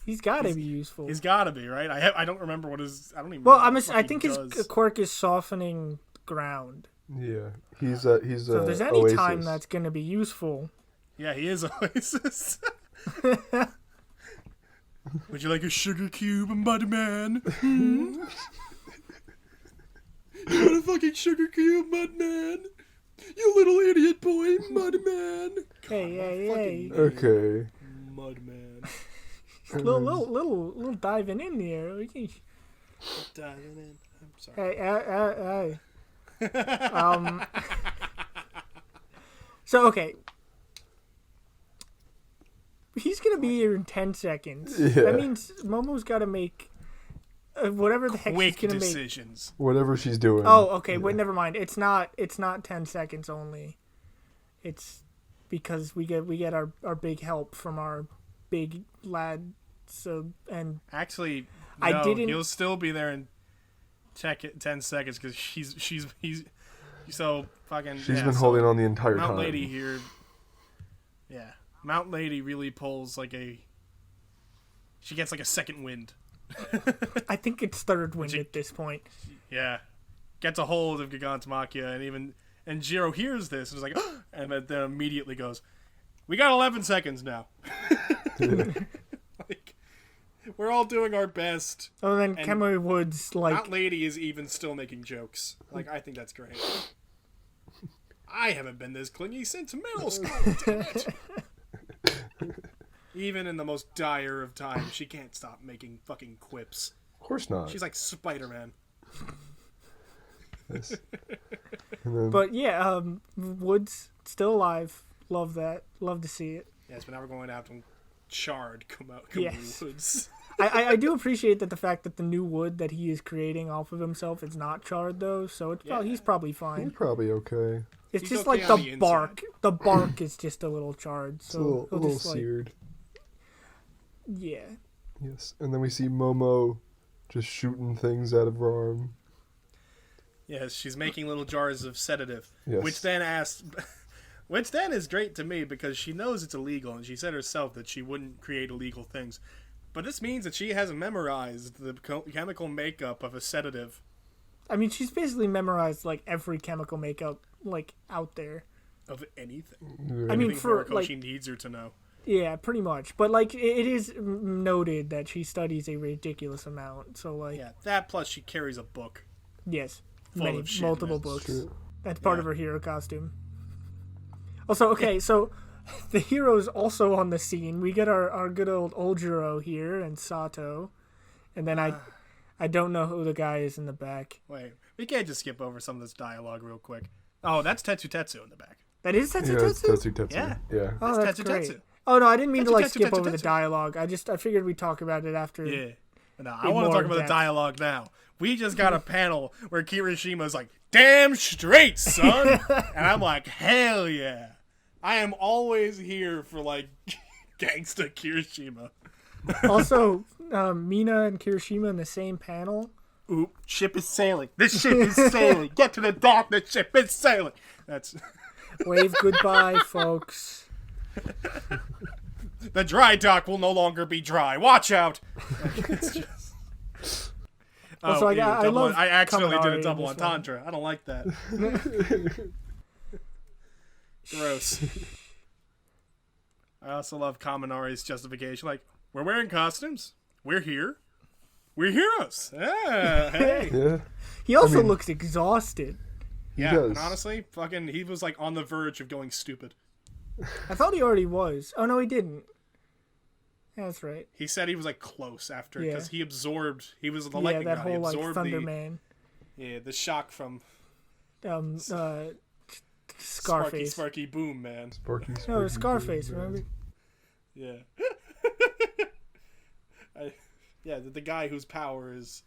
He's gotta be useful. He's gotta be, right? I don't remember what his... I don't even Well, know what I he think does. his quirk is softening ground. Yeah. He's So if there's any Oasis. time that's gonna be useful, Yeah, he is Oasis. Would you like a sugar cube, Mud Man? You want a fucking sugar cube, Mud Man? You little idiot boy, Mud Man. Hey. Okay. Mud Man. Little diving in here. Diving in. I'm sorry. Hey. So, okay. He's going to be here in 10 seconds. Yeah. That means Momo's got to make whatever the heck she's Quick going to make. decisions. Whatever she's doing. Oh, okay. Wait, never mind. It's not 10 seconds only. It's because we get our big help from our big lad. So, and Actually, no, I didn't. he'll still be there in 10 seconds because he's so fucking. She's been holding on the entire Mount time. Lady here. Yeah, Mount Lady really pulls she gets like a second wind. I think it's third wind at this point. Yeah, gets a hold of Gigantomachia, and Jiro hears this and is like, and then immediately goes, "We got 11 seconds now." Like, we're all doing our best. Oh, then And Kamui Woods Mount Lady is even still making jokes. Like, I think that's great. I haven't been this clingy since middle school. Damn it. Even in the most dire of times, she can't stop making fucking quips. Of course not. She's like Spider-Man. Yes. And then, But yeah, Woods still alive. Love that. Love to see it. Yes, but now we're going to have to charred come Yes. Woods. I do appreciate that the fact that the new wood that he is creating off of himself is not charred though, so it's he's probably he's fine. probably okay. It's He's just okay like on the the bark. inside. The bark is just a little charred, It's so a little, he'll just seared. yeah. Yes. And then we see Momo just shooting things out of her arm. Yes, she's making little jars of sedative, Yes. which then is great to me because she knows it's illegal, and she said herself that she wouldn't create illegal things. But this means that she has memorized the chemical makeup of a sedative. I mean, she's basically memorized like every chemical makeup like out there. Of anything. I mean, Anything for Horikoshi like needs her to know. yeah, pretty much. But like it is noted that she studies a ridiculous amount. So like Yeah, that plus she carries a book. yes, Full of shit, multiple man. books. True. That's part Yeah. of her hero costume. Also, okay, so the hero's also on the scene. We get our good old Ojiro here and Sato. And then I don't know who the guy is in the back. Wait, we can't just skip over some of this dialogue real quick. Oh, that's Tetsu in the back. That is Tetsu Yeah, it's Tetsu? Tetsu. Yeah. Yeah. Oh, That's that's Tetsu great. Tetsu. Oh, no, I didn't mean to like Tetsu, skip Tetsu, over the Tetsu. dialogue. I figured we'd talk about it after. Yeah. No, I In want to more talk about the depth. dialogue now. We just got a panel where Kirishima's like, "Damn straight, son," and I'm like, "Hell yeah!" I am always here for like gangsta Kirishima. Also, Mina and Kirishima in the same panel. Oop, ship is sailing. This ship is sailing. Get to the dock. The ship is sailing. That's Wave goodbye, folks. the dry dock will no longer be dry. Watch out. It's just... Also, I love I accidentally did Kaminari a in double this one. entendre. I don't like that. Gross. I also love Kaminari's justification. Like, we're wearing costumes. We're here. We're heroes. Yeah, hey. Yeah. He also mean- looks exhausted. Yeah, does. and honestly, fucking, he was like on the verge of going stupid. I thought he already was. Oh, no, he didn't. Yeah, that's right. He said he was like close after because Yeah. he absorbed. He was the Yeah, lightning that god. whole He like absorbed Thunder the Man. the shock from Scarface. Sparky Boom Man. Sparky, No, Sparky, Scarface, boom, remember? Yeah. The guy whose power is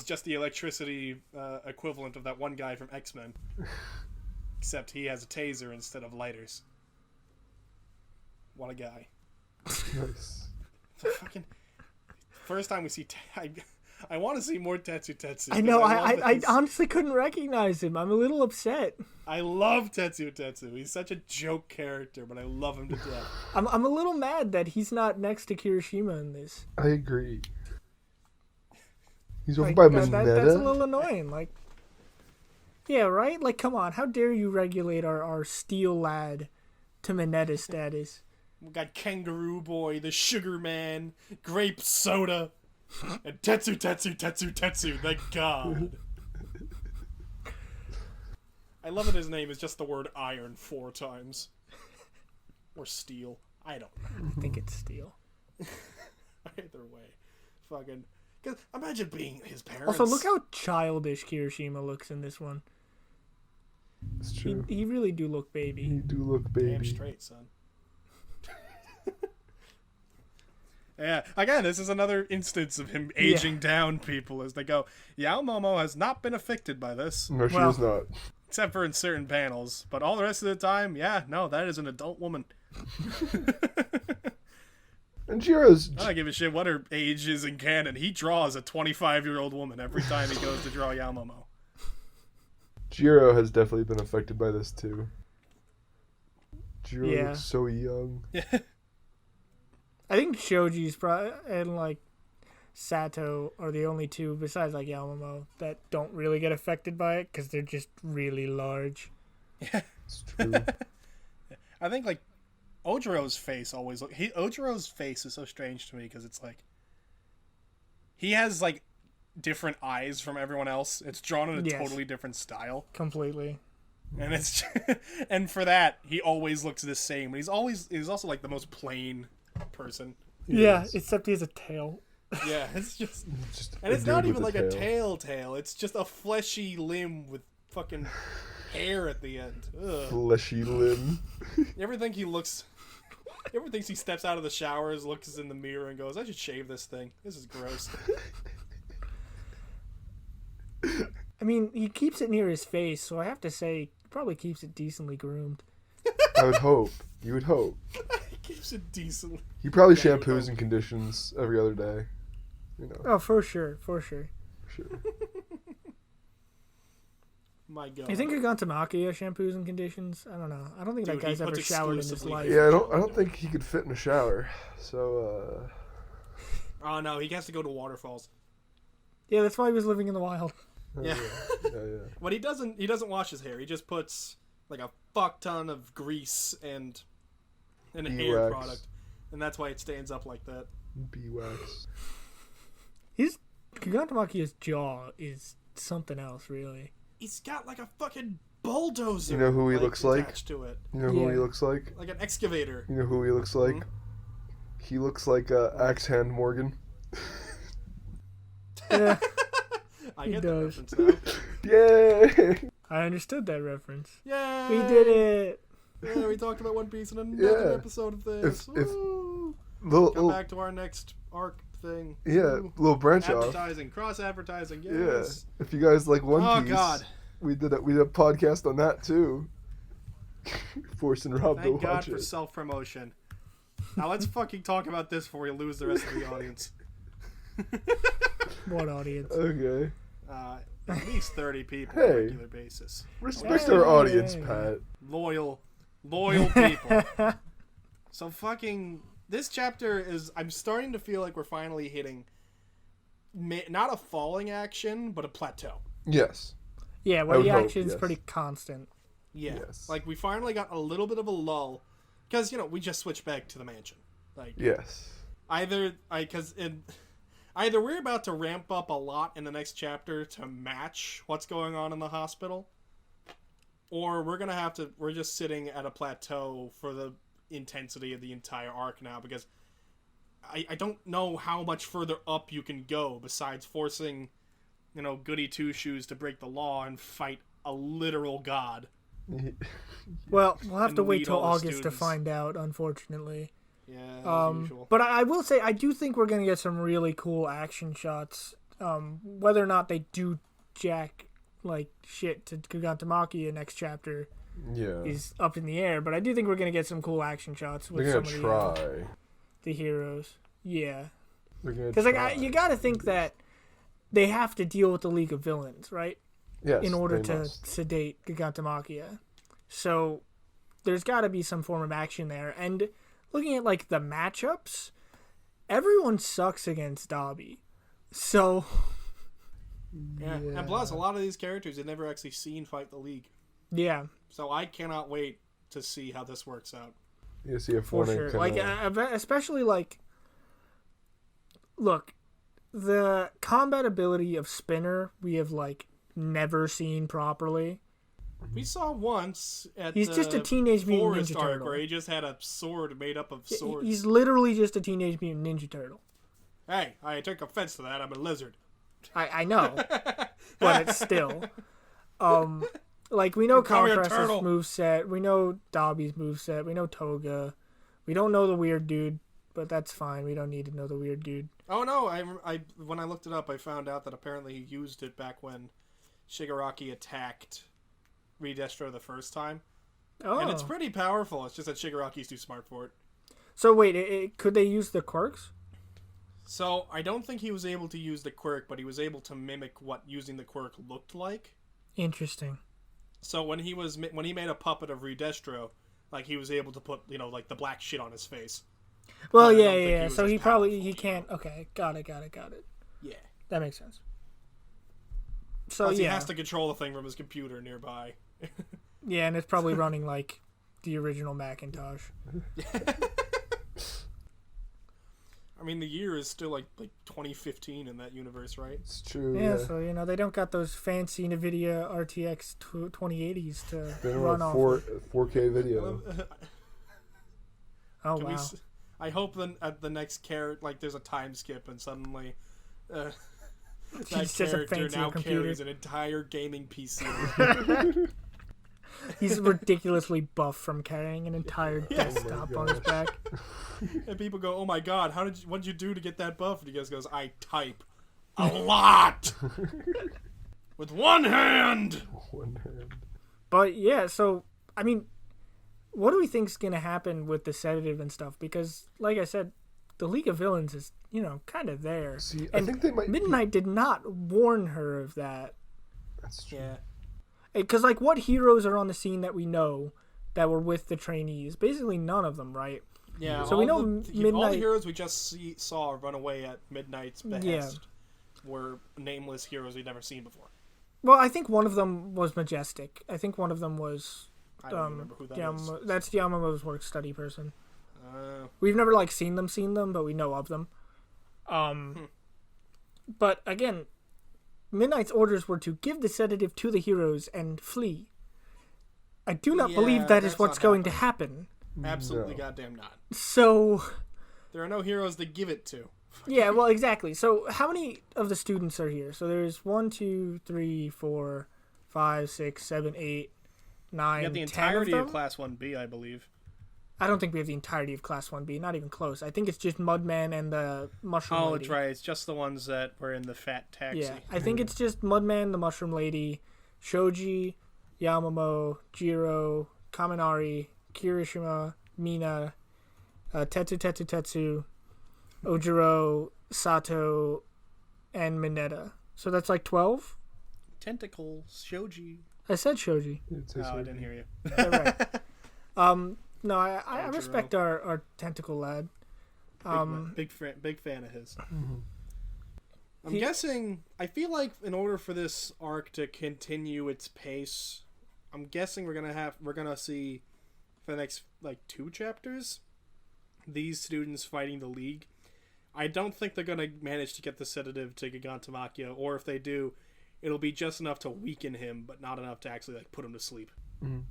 just the electricity equivalent of that one guy from X-Men. Except he has a taser instead of lighters. What a guy. Nice. The fucking first time we see I want to see more Tetsu. I know, love I that he's- honestly couldn't recognize him. I'm a little upset. I love Tetsu. He's such a joke character, but I love him to death. I'm a little mad that he's not next to Kirishima in this. I agree. He's over Like, by that's a Mineta. little annoying. Like, yeah, right? Like, come on. How dare you regulate our steel lad to Mineta status. We got Kangaroo Boy, the Sugar Man, Grape Soda, and Tetsu, the God. I love that his name is just the word iron 4 times. Or steel. I don't know. I think it's steel. Either way. Fucking... Cause imagine being his parents. Also, look how childish Kirishima looks in this one. It's true. He really do look baby. You do look baby. Damn straight, son. Yeah, again, this is another instance of him aging down people as they go. Yao Momo has not been affected by this. No, she is not. Except for in certain panels. But all the rest of the time, yeah, no, that is an adult woman. And Jiro's... I don't give a shit what her age is in canon. He draws a 25-year-old woman every time he goes to draw Yao Momo. Jiro has definitely been affected by this, too. Jiro looks so young. Yeah. I think Shoji's and like Sato are the only two besides like Yamamoto that don't really get affected by it because they're just really large. Yeah, it's true. I think like Ojiro's face always Ojiro's face is so strange to me because it's like he has like different eyes from everyone else. It's drawn in a totally different style. Completely. And it's and for that he always looks the same. He's also like the most plain person. Yeah, except he has a tail. Yeah, it's just and it's not even like a tail. It's just a fleshy limb with fucking hair at the end. Ugh. Fleshy limb. You ever think he steps out of the showers, looks in the mirror, and goes, "I should shave this thing. This is gross." I mean, he keeps it near his face, so I have to say, he probably keeps it decently groomed. I would hope. You would hope. He keeps it decently. He probably shampoos and conditions every other day. You know. Oh, for sure. Sure. My God. You think Gigantomachia shampoos and conditions? I don't know. I don't think that guy's ever showered in his life. Yeah, I don't think he could fit in a shower. So, Oh no, he has to go to waterfalls. Yeah, that's why he was living in the wild. Yeah. yeah. But he doesn't wash his hair. He just puts like a fuck ton of grease and a hair product. And that's why it stands up like that. Beeswax. Gigantomachia's jaw is something else, really. He's got like a fucking bulldozer. You know who he looks like? Attached to it. You know who he looks like? Like an excavator. You know who he looks like? Mm-hmm. He looks like Axe Hand Morgan. Yeah. I get the reference now. Yay! I understood that reference. Yay! We did it! Yeah, we talked about One Piece in another episode of this. Come back to our next arc thing. Yeah, little branch off. Advertising, cross-advertising, yes. Yeah, if you guys like One Piece, God. we did a podcast on that too. Forcing Rob to watch Thank God it. for self-promotion. Now let's fucking talk about this before we lose the rest of the audience. What audience? Okay. At least 30 people on a regular basis. Respect our audience, Pat. Loyal people. So fucking... This chapter is... I'm starting to feel like we're finally hitting... Not a falling action, but a plateau. Yes. Yeah, where the action's pretty constant. Yeah. Yes. Like, we finally got a little bit of a lull. Because, we just switched back to the mansion. Like, yes. Either we're about to ramp up a lot in the next chapter to match what's going on in the hospital, or we're just sitting at a plateau for the intensity of the entire arc now, because I don't know how much further up you can go besides forcing, Goody Two-Shoes to break the law and fight a literal god. Well, we'll have to wait till August to find out, unfortunately. Yeah, as usual. But I will say, I do think we're going to get some really cool action shots. Whether or not they do jack like shit to Gigantomachia next chapter is up in the air. But I do think we're going to get some cool action shots with some of the heroes. Yeah. Because you got to think that they have to deal with the League of Villains, right? Yes, in order to sedate Gigantomachia. So there's got to be some form of action there. And looking at like the matchups, everyone sucks against Dobby. So yeah. And plus a lot of these characters have never actually seen fight the League. Yeah. So I cannot wait to see how this works out. Yeah, see if For one sure. can, Like, especially, like... Look, the combat ability of Spinner, we have, like, never seen properly. We saw once at He's just a Teenage Mutant Forest Ninja arc Turtle. where he just had a sword made up of swords. He's literally just a Teenage Mutant Ninja Turtle. Hey, I took offense to that. I'm a lizard. I know, but it's still... like, we know Call me a Compress's turtle. moveset, we know Dobby's moveset, we know Toga. We don't know the weird dude, but that's fine. We don't need to know the weird dude. Oh no! I when I looked it up, I found out that apparently he used it back when Shigaraki attacked Redestro the first time, Oh. and it's pretty powerful. It's just that Shigaraki's too smart for it. So wait, could they use the quirks? So I don't think he was able to use the quirk, but he was able to mimic what using the quirk looked like. Interesting. So when he made a puppet of Redestro, like he was able to put like the black shit on his face. Well, But I yeah, don't think he yeah. was So as he probably powerful, he you can't. know? Okay, got it. Yeah. That makes sense. So Plus, he yeah, has to control the thing from his computer nearby. yeah, and it's probably running like the original Macintosh. I mean, the year is still like 2015 in that universe, right? It's true. Yeah, Yeah. so they don't got those fancy NVIDIA RTX 2080s to Been run on off. 4K video. Oh Can we wow! I hope then at the next character, there's a time skip and suddenly that He's just a character fancier now computer. carries an entire gaming PC. He's ridiculously buff from carrying an entire desktop on his back. And people go, "Oh my god, what'd you do to get that buff?" And he goes, "I type a lot with one hand." One hand. But yeah, so I mean, what do we think's gonna happen with the sedative and stuff? Because, like I said, the League of Villains is kind of there. See, and I think they might. Midnight did not warn her of that. That's true. Yeah. Because, like, what heroes are on the scene that we know that were with the trainees? Basically, none of them, right? Yeah, So we know all Midnight- the heroes we just saw run away at Midnight's behest were nameless heroes we'd never seen before. Well, I think one of them was Majestic. I think one of them was I don't remember who that is. that's Yamamoto's work study person. Uh, We've never seen them, but we know of them. But again, Midnight's orders were to give the sedative to the heroes and flee. I do not believe that is that's what's not going to happen. absolutely No. goddamn not. So, There are no heroes to give it to. yeah, well, exactly. So, how many of the students are here? So, there's 1, 2, 3, 4, 5, 6, 7, 8, 9, You got the 10 entirety of of them? Class 1B, I believe. I don't think we have the entirety of Class 1B. Not even close. I think it's just Mudman and the Mushroom Lady. Oh, that's right. It's just the ones that were in the fat taxi. Yeah, I think it's just Mudman, the Mushroom Lady, Shoji, Yamamo, Jiro, Kaminari, Kirishima, Mina, Tetsu, Ojiro, Sato, and Mineta. So that's like 12? Tentacles, Shoji. I said Shoji. You'd say Oh, so. I didn't hear you. Yeah, right. No, I Ojiro. respect our tentacle lad. Big fan of his. Mm-hmm. I'm guessing. I feel like in order for this arc to continue its pace, I'm guessing we're gonna see for the next 2 chapters these students fighting the League. I don't think they're gonna manage to get the sedative to Gigantamakia, or if they do, it'll be just enough to weaken him, but not enough to actually put him to sleep. Mhm.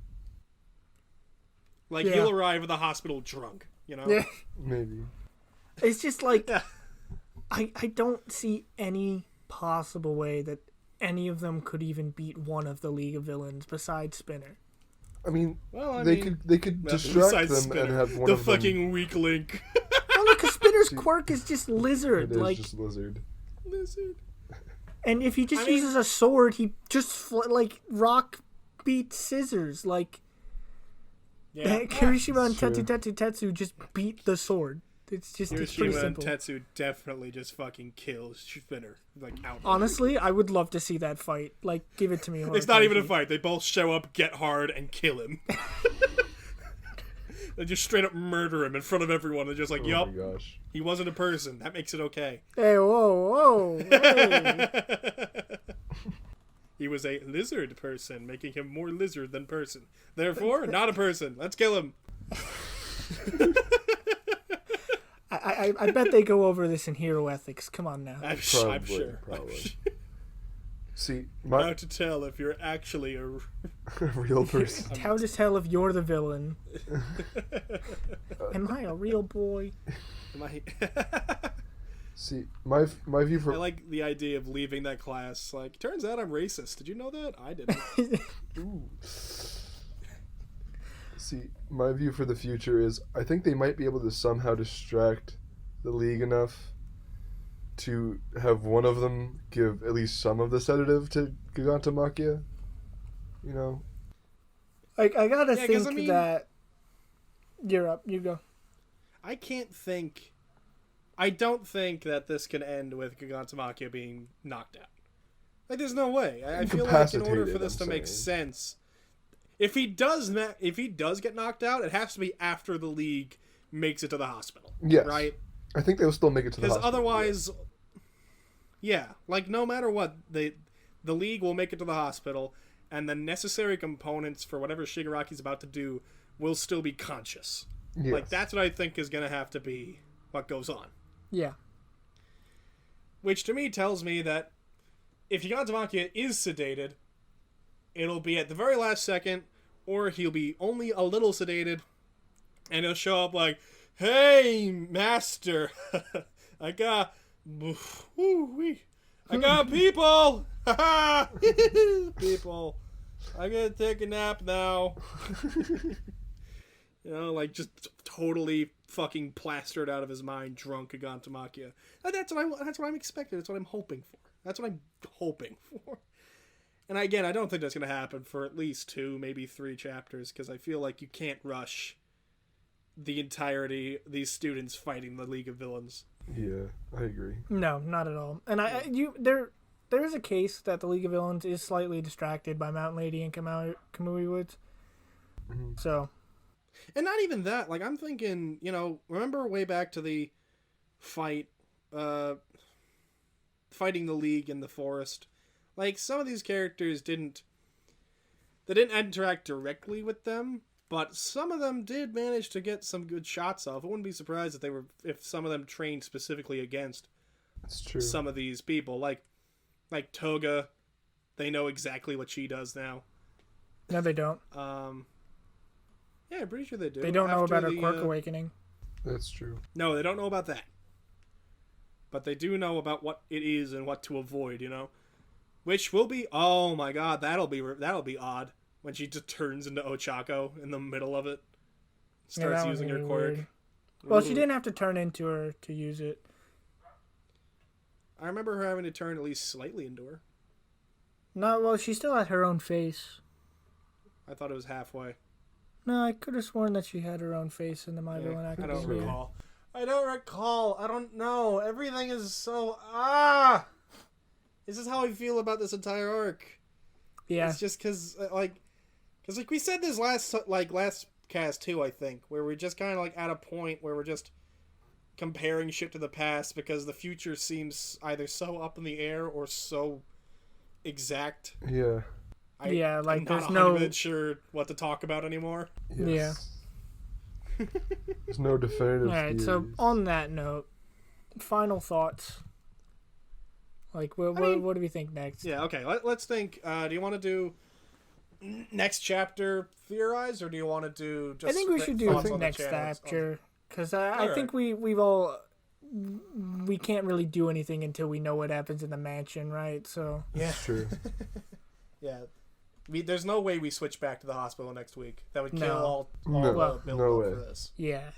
Yeah. He'll arrive at the hospital drunk, Yeah. Maybe. It's just like, Yeah. I don't see any possible way that any of them could even beat one of the League of Villains besides Spinner. I mean, Well, they could distract them Spinner, and have one the of them. fucking weak link. Well, look, 'cause Spinner's quirk is just lizard. It is Like, just lizard. Lizard. and if he just I mean- uses a sword, he just rock beats scissors. Like, Yeah. Kirishima and It's true. Tetsu just beat the sword. It's pretty Hiroshima and simple. Tetsu definitely just fucking kills Spinner. Out. Honestly, I would love to see that fight. Like, give it to me. It's not even a fight. They both show up, get hard, and kill him. They just straight up murder him in front of everyone. They're just like, Oh yup, my gosh. he wasn't a person. That makes it okay. Hey, whoa, hey. He was a lizard person, making him more lizard than person. Therefore, not a person. Let's kill him. I bet they go over this in hero ethics. Come on now. I'm Probably. sure. See, How to tell if you're actually a real person. How to tell if you're the villain? Am I a real boy? Am I... See, my view I for like the idea of leaving that class. Like, turns out I'm racist. Did you know that? I didn't. Ooh. See, my view for the future is I think they might be able to somehow distract the league enough to have one of them give at least some of the sedative to Gigantomachia. You know? I gotta Yeah, 'cause, think I mean- that... You're up. You go. I can't think... I don't think that this can end with Gigantomachia being knocked out. Like, there's no way. I feel like in order for this to make sense... If he does get knocked out, it has to be after the league makes it to the hospital. Yes. Right? I think they'll still make it to the Because hospital. otherwise... Yeah. Like, no matter what, the league will make it to the hospital, and the necessary components for whatever Shigaraki's about to do will still be conscious. Yes. Like, that's what I think is going to have to be what goes on. Yeah. Which to me tells me that if Gigantomachia is sedated, it'll be at the very last second, or he'll be only a little sedated, and he'll show up like, "Hey, master, I got, I got people, people, I gotta take a nap now." You know, like, just totally fucking plastered out of his mind, drunk Gigantomachia. That's what I'm expecting. That's what I'm hoping for. That's what I'm hoping for. And again, I don't think that's going to happen for at least 2, maybe 3 chapters, because I feel like you can't rush the entirety of these students fighting the League of Villains. Yeah, I agree. No, not at all. And there is a case that the League of Villains is slightly distracted by Mountain Lady and Kamui Woods. Mm-hmm. So... And not even that. Like, I'm thinking, you know, remember way back to the fight, fighting the League in the forest? Like, some of these characters didn't interact directly with them, but some of them did manage to get some good shots off. I wouldn't be surprised if some of them trained specifically against That's true. some of these people. Like Toga, they know exactly what she does now. No, they don't. Yeah, I'm pretty sure they do. They don't know After about her the, quirk awakening. That's true. No, they don't know about that. But they do know about what it is and what to avoid, you know? Which will be, oh my god, that'll be odd. When she just turns into Ochako in the middle of it. Starts that using her would be quirk. weird. Well, she Ooh. didn't have to turn into her to use it. I remember her having to turn at least slightly into her. No, well, she still had her own face. I thought it was halfway. No, I could have sworn that she had her own face in the My Villain I Academia. don't recall. I don't know. Everything is so... This is how I feel about this entire arc. Yeah. It's just because we said this last cast too, I think, where we're just kind of like at a point where we're just comparing shit to the past because the future seems either so up in the air or so exact. Yeah. Yeah, like, I'm there's not no- 100% sure what to talk about anymore. Yes. There's no definitive Alright, so theories. on that note, final thoughts. Like, what do we think next? Yeah, okay. Let's think. Do you want to do next chapter theorize, or do you want to do just I think we quick should do thoughts on the next channels? chapter. Because I Alright. think we can't really do anything until we know what happens in the mansion, right? So Yeah. That's true. Yeah. There's no way we switch back to the hospital next week. That would kill No. all No. the build No up way. for this. yeah,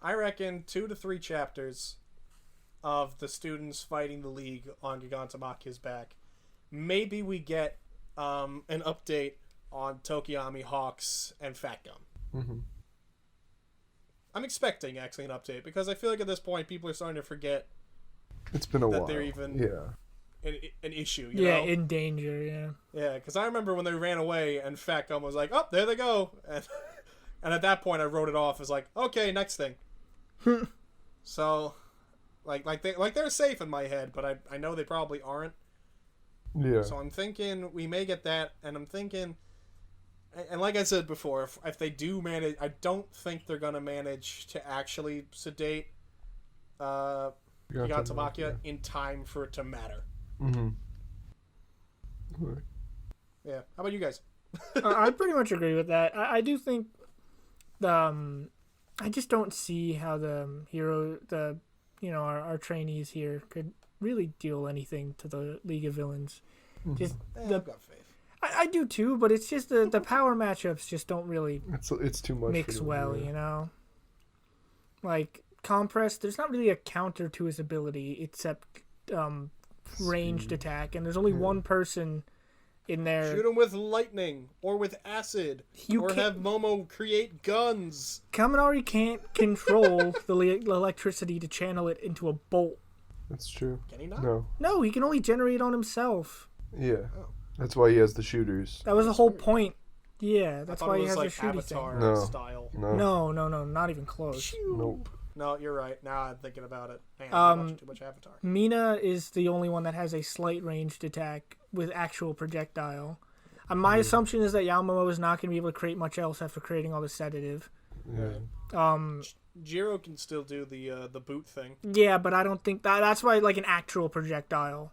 I reckon 2 to 3 chapters of the students fighting the League on Gigantomachia's back. Maybe we get an update on Tokiyami, Hawks, and Fat Gum. Mm-hmm. I'm expecting actually an update because I feel like at this point people are starting to forget It's been a that while. they're even an issue. You know? in danger. Yeah, Yeah, because I remember when they ran away and Fat Gum was like, "Oh, there they go," and at that point I wrote it off as like, "Okay, next thing." So, like they're safe in my head, but I know they probably aren't. Yeah. So I'm thinking we may get that, and I'm thinking, and like I said before, if they do manage, I don't think they're gonna manage to actually sedate Gigantomachia in time for it to matter. Mm-hmm. Right. Yeah. How about you guys? I pretty much agree with that. I do think I just don't see how our trainees here could really deal anything to the League of Villains. Just I've got faith. I do too, but it's just the power matchups just don't really It's too much mix for them, well, yeah. you know? Like, Compress, there's not really a counter to his ability except ranged attack, and there's only one person in there. Shoot him with lightning, or with acid, or have Momo create guns. Kaminari can't control the electricity to channel it into a bolt. That's true. Can he not? No, he can only generate it on himself. Yeah. That's why he has the shooters. That was the whole point. Yeah, that's why he has like the shooting Avatar thing. No. style. No. No, not even close. Nope. No, you're right. Now I'm thinking about it. Man, I'm watching too much Avatar. Mina is the only one that has a slight ranged attack with actual projectile. My assumption is that Yamamoto is not going to be able to create much else after creating all the sedative. Yeah. Jiro can still do the boot thing. Yeah, but I don't think that's why like an actual projectile.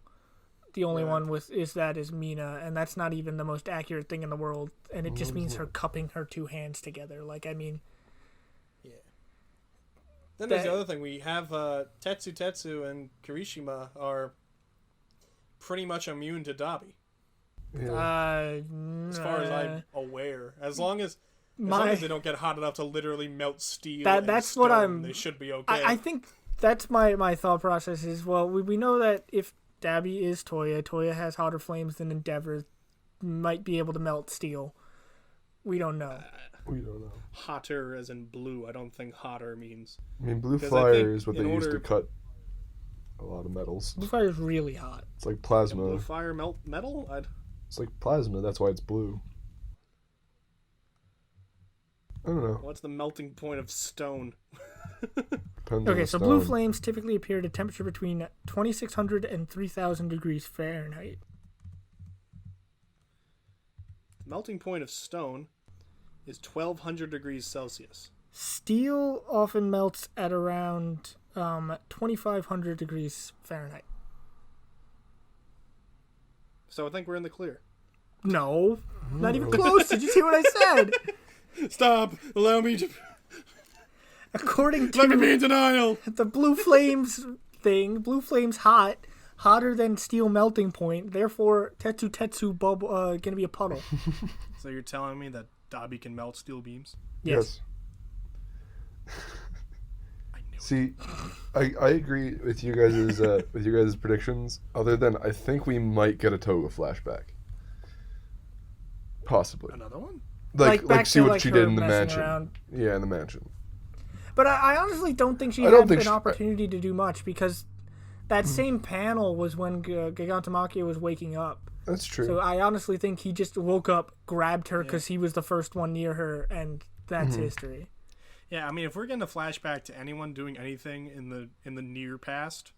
The only one is Mina, and that's not even the most accurate thing in the world, and it just means her cupping her two hands together. Like, I mean, yeah. Then there's the other thing. We have Tetsu and Kirishima are pretty much immune to Dabi. Yeah. As far as I'm aware, as long as they don't get hot enough to literally melt steel, that's stone, what they should be okay. I think that's my thought process is, well, we know that if Dabi is Toya has hotter flames than Endeavor, might be able to melt steel. We don't know. We don't know. Hotter as in blue. I don't think hotter means. I mean, blue fire is what they use to cut a lot of metals. Blue fire is really hot. It's like plasma. Blue fire melt metal? It's like plasma. That's why it's blue. I don't know. What's the melting point of stone? Depends Okay, on so the blue stone. flames typically appear at a temperature between 2,600 and 3,000 degrees Fahrenheit. The melting point of stone is 1,200 degrees Celsius. Steel often melts at around 2,500 degrees Fahrenheit. So I think we're in the clear. No, not even close. Did you see what I said? Stop! Allow me to... According to Let me be in denial! the blue flames thing, blue flames hotter than steel melting point. Therefore, Tetsu bubble gonna be a puddle. So you're telling me that Dabi can melt steel beams? Yes. I knew See, I agree with you guys' predictions. Other than I think we might get a Toga flashback. Possibly. Another one? Like back see to, what like, she her did in the messing mansion. around. Yeah, in the mansion. But I honestly don't think she I don't had think an she- opportunity to do much because that same panel was when Gigantomachia was waking up. That's true. So I honestly think he just woke up, grabbed her because he was the first one near her, and that's history. Yeah, I mean, if we're getting a flashback to anyone doing anything in the near past,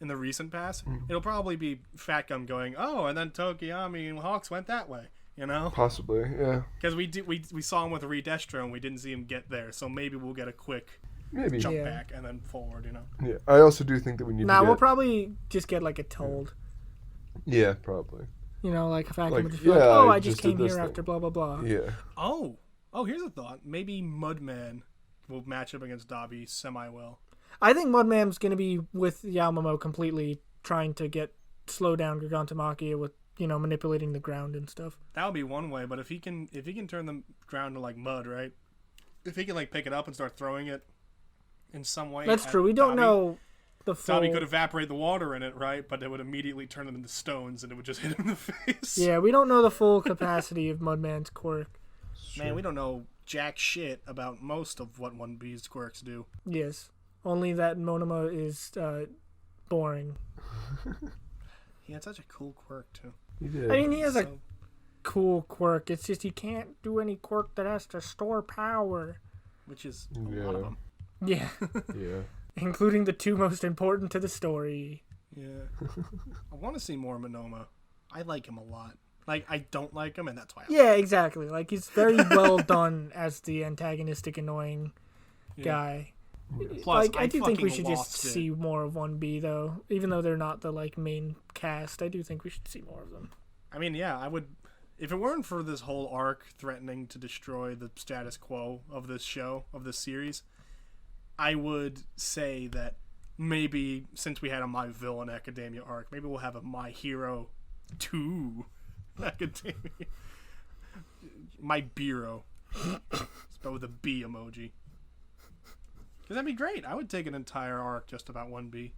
in the recent past, it'll probably be Fat Gum going, oh, and then Tokiyami and Hawks went that way, you know? Possibly, yeah. Because we saw him with Redestro and we didn't see him get there, so maybe we'll get a quick Maybe. jump Yeah. back and then forward, you know? Yeah. I also do think that we need to get... We'll probably just get like a told. Yeah, probably. You know, like if I Like, can just be like, yeah, oh, I I just just did came here this thing. after blah blah blah. Yeah. Oh, here's a thought. Maybe Mudman will match up against Dabi semi-well. I think Mudman's gonna be with Yamamoto completely trying to slow down Gigantomachia with manipulating the ground and stuff. That would be one way, but if he can turn the ground to like mud, right? If he can like pick it up and start throwing it in some way. That's at true. We don't Dabi, know the full. Dabi could evaporate the water in it, right? But it would immediately turn them into stones and it would just hit him in the face. Yeah, we don't know the full capacity of Mudman's quirk. Man, we don't know jack shit about most of what One Piece quirks do. Yes, only that Monoma is boring. He had such a cool quirk too. He did. I mean, he has a So, cool quirk. It's just he can't do any quirk that has to store power. which is a lot of them. Yeah, Yeah. including the two most important to the story. Yeah. I want to see more Monoma. I like him a lot. Like, I don't like him, and that's why. Yeah, exactly. Like, he's very well done as the antagonistic, annoying guy. Plus, like, I do think we should just lost it. see more of 1B, though. Even though they're not the, like, main cast, I do think we should see more of them. I mean, yeah, I would... If it weren't for this whole arc threatening to destroy the status quo of this show, of this series, I would say that maybe, since we had a My Villain Academia arc, maybe we'll have a My Hero 2 Academia. My Bureau. Spelled with a B emoji. Because that'd be great. I would take an entire arc just about 1B.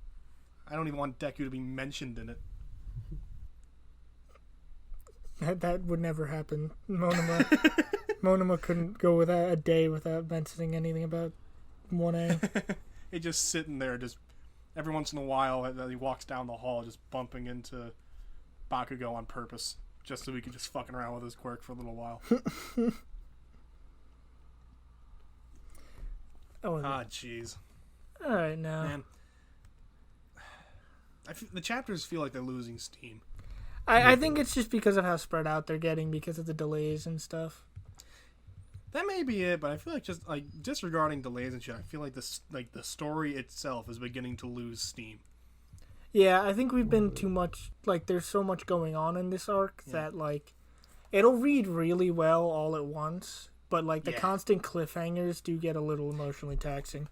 I don't even want Deku to be mentioned in it. That would never happen. Monoma couldn't go without a day without mentioning anything about 1A. He's just sitting there, just every once in a while, as he walks down the hall, just bumping into Bakugo on purpose, just so he could just fucking around with his quirk for a little while. Jeez. All right, now. Man, the chapters feel like they're losing steam. I think it's just because of how spread out they're getting because of the delays and stuff. That may be it, but I feel like just like disregarding delays and shit, I feel like the story itself is beginning to lose steam. Yeah, I think we've been too much, like, there's so much going on in this arc that, like, it'll read really well all at once, but, like, the constant cliffhangers do get a little emotionally taxing.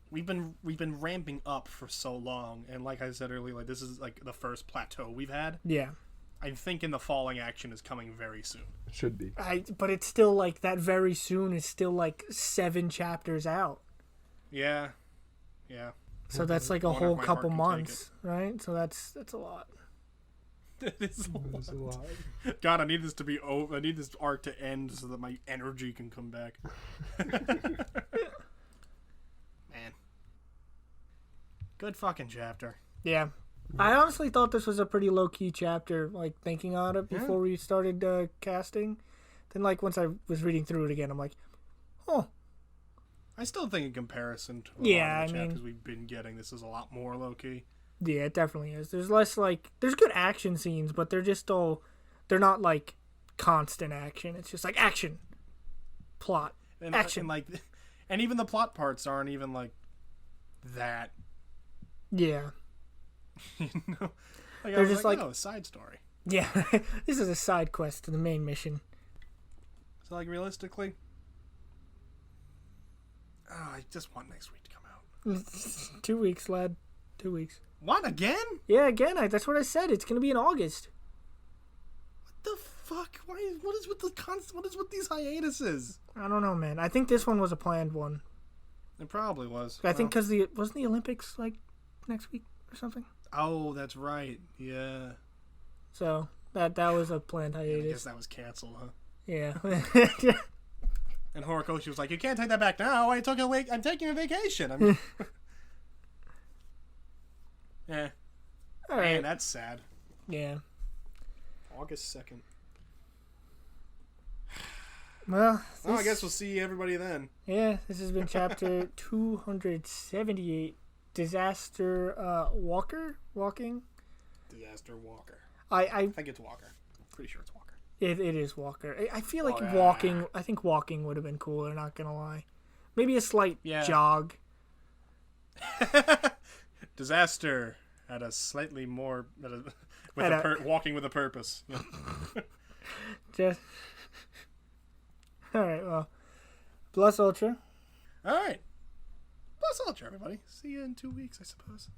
We've been ramping up for so long, and like I said earlier, like, this is, like, the first plateau we've had. Yeah. I'm thinking the falling action is coming very soon. It should be. But it's still, like, that very soon is still, like, 7 chapters out. Yeah. Yeah. So that's like a whole couple months, right? So that's a lot. It's a lot. God, I need this to be over. I need this arc to end so that my energy can come back. Man. Good fucking chapter. Yeah. I honestly thought this was a pretty low-key chapter, like, thinking on it before we started casting. Then, like, once I was reading through it again, I'm like, oh. I still think in comparison to a lot of the chapters we've been getting, this is a lot more low-key. Yeah, it definitely is. There's less, like, there's good action scenes, but they're just all, they're not, like, constant action. It's just, like, action, plot, action. And even the plot parts aren't even, like, that. Yeah. You know? Like, they're just like, oh, side story. Yeah, this is a side quest to the main mission. So, like, realistically, I just want next week to come out. 2 weeks, lad. 2 weeks. What, again? Yeah, again. That's what I said. It's gonna be in August. What the fuck? What is with these hiatuses? I don't know, man. I think this one was a planned one. It probably was. I think because wasn't the Olympics like next week or something? Oh, that's right. Yeah. So that was a planned hiatus. I guess that was canceled, huh? Yeah. And Horikoshi was like, "You can't take that back now. I'm taking a vacation." Yeah. All right. Man, that's sad. Yeah. August 2nd. Well, I guess we'll see everybody then. Yeah, this has been chapter 278. Disaster walking. Disaster Walker. I think it's Walker. Pretty sure it's Walker. It is Walker. I feel like walking. I think walking would have been cooler. Not gonna lie. Maybe a slight jog. Disaster at a slightly more walking with a purpose. Just all right. Well, Plus Ultra. All right. Plus Ultra, everybody. See you in 2 weeks, I suppose.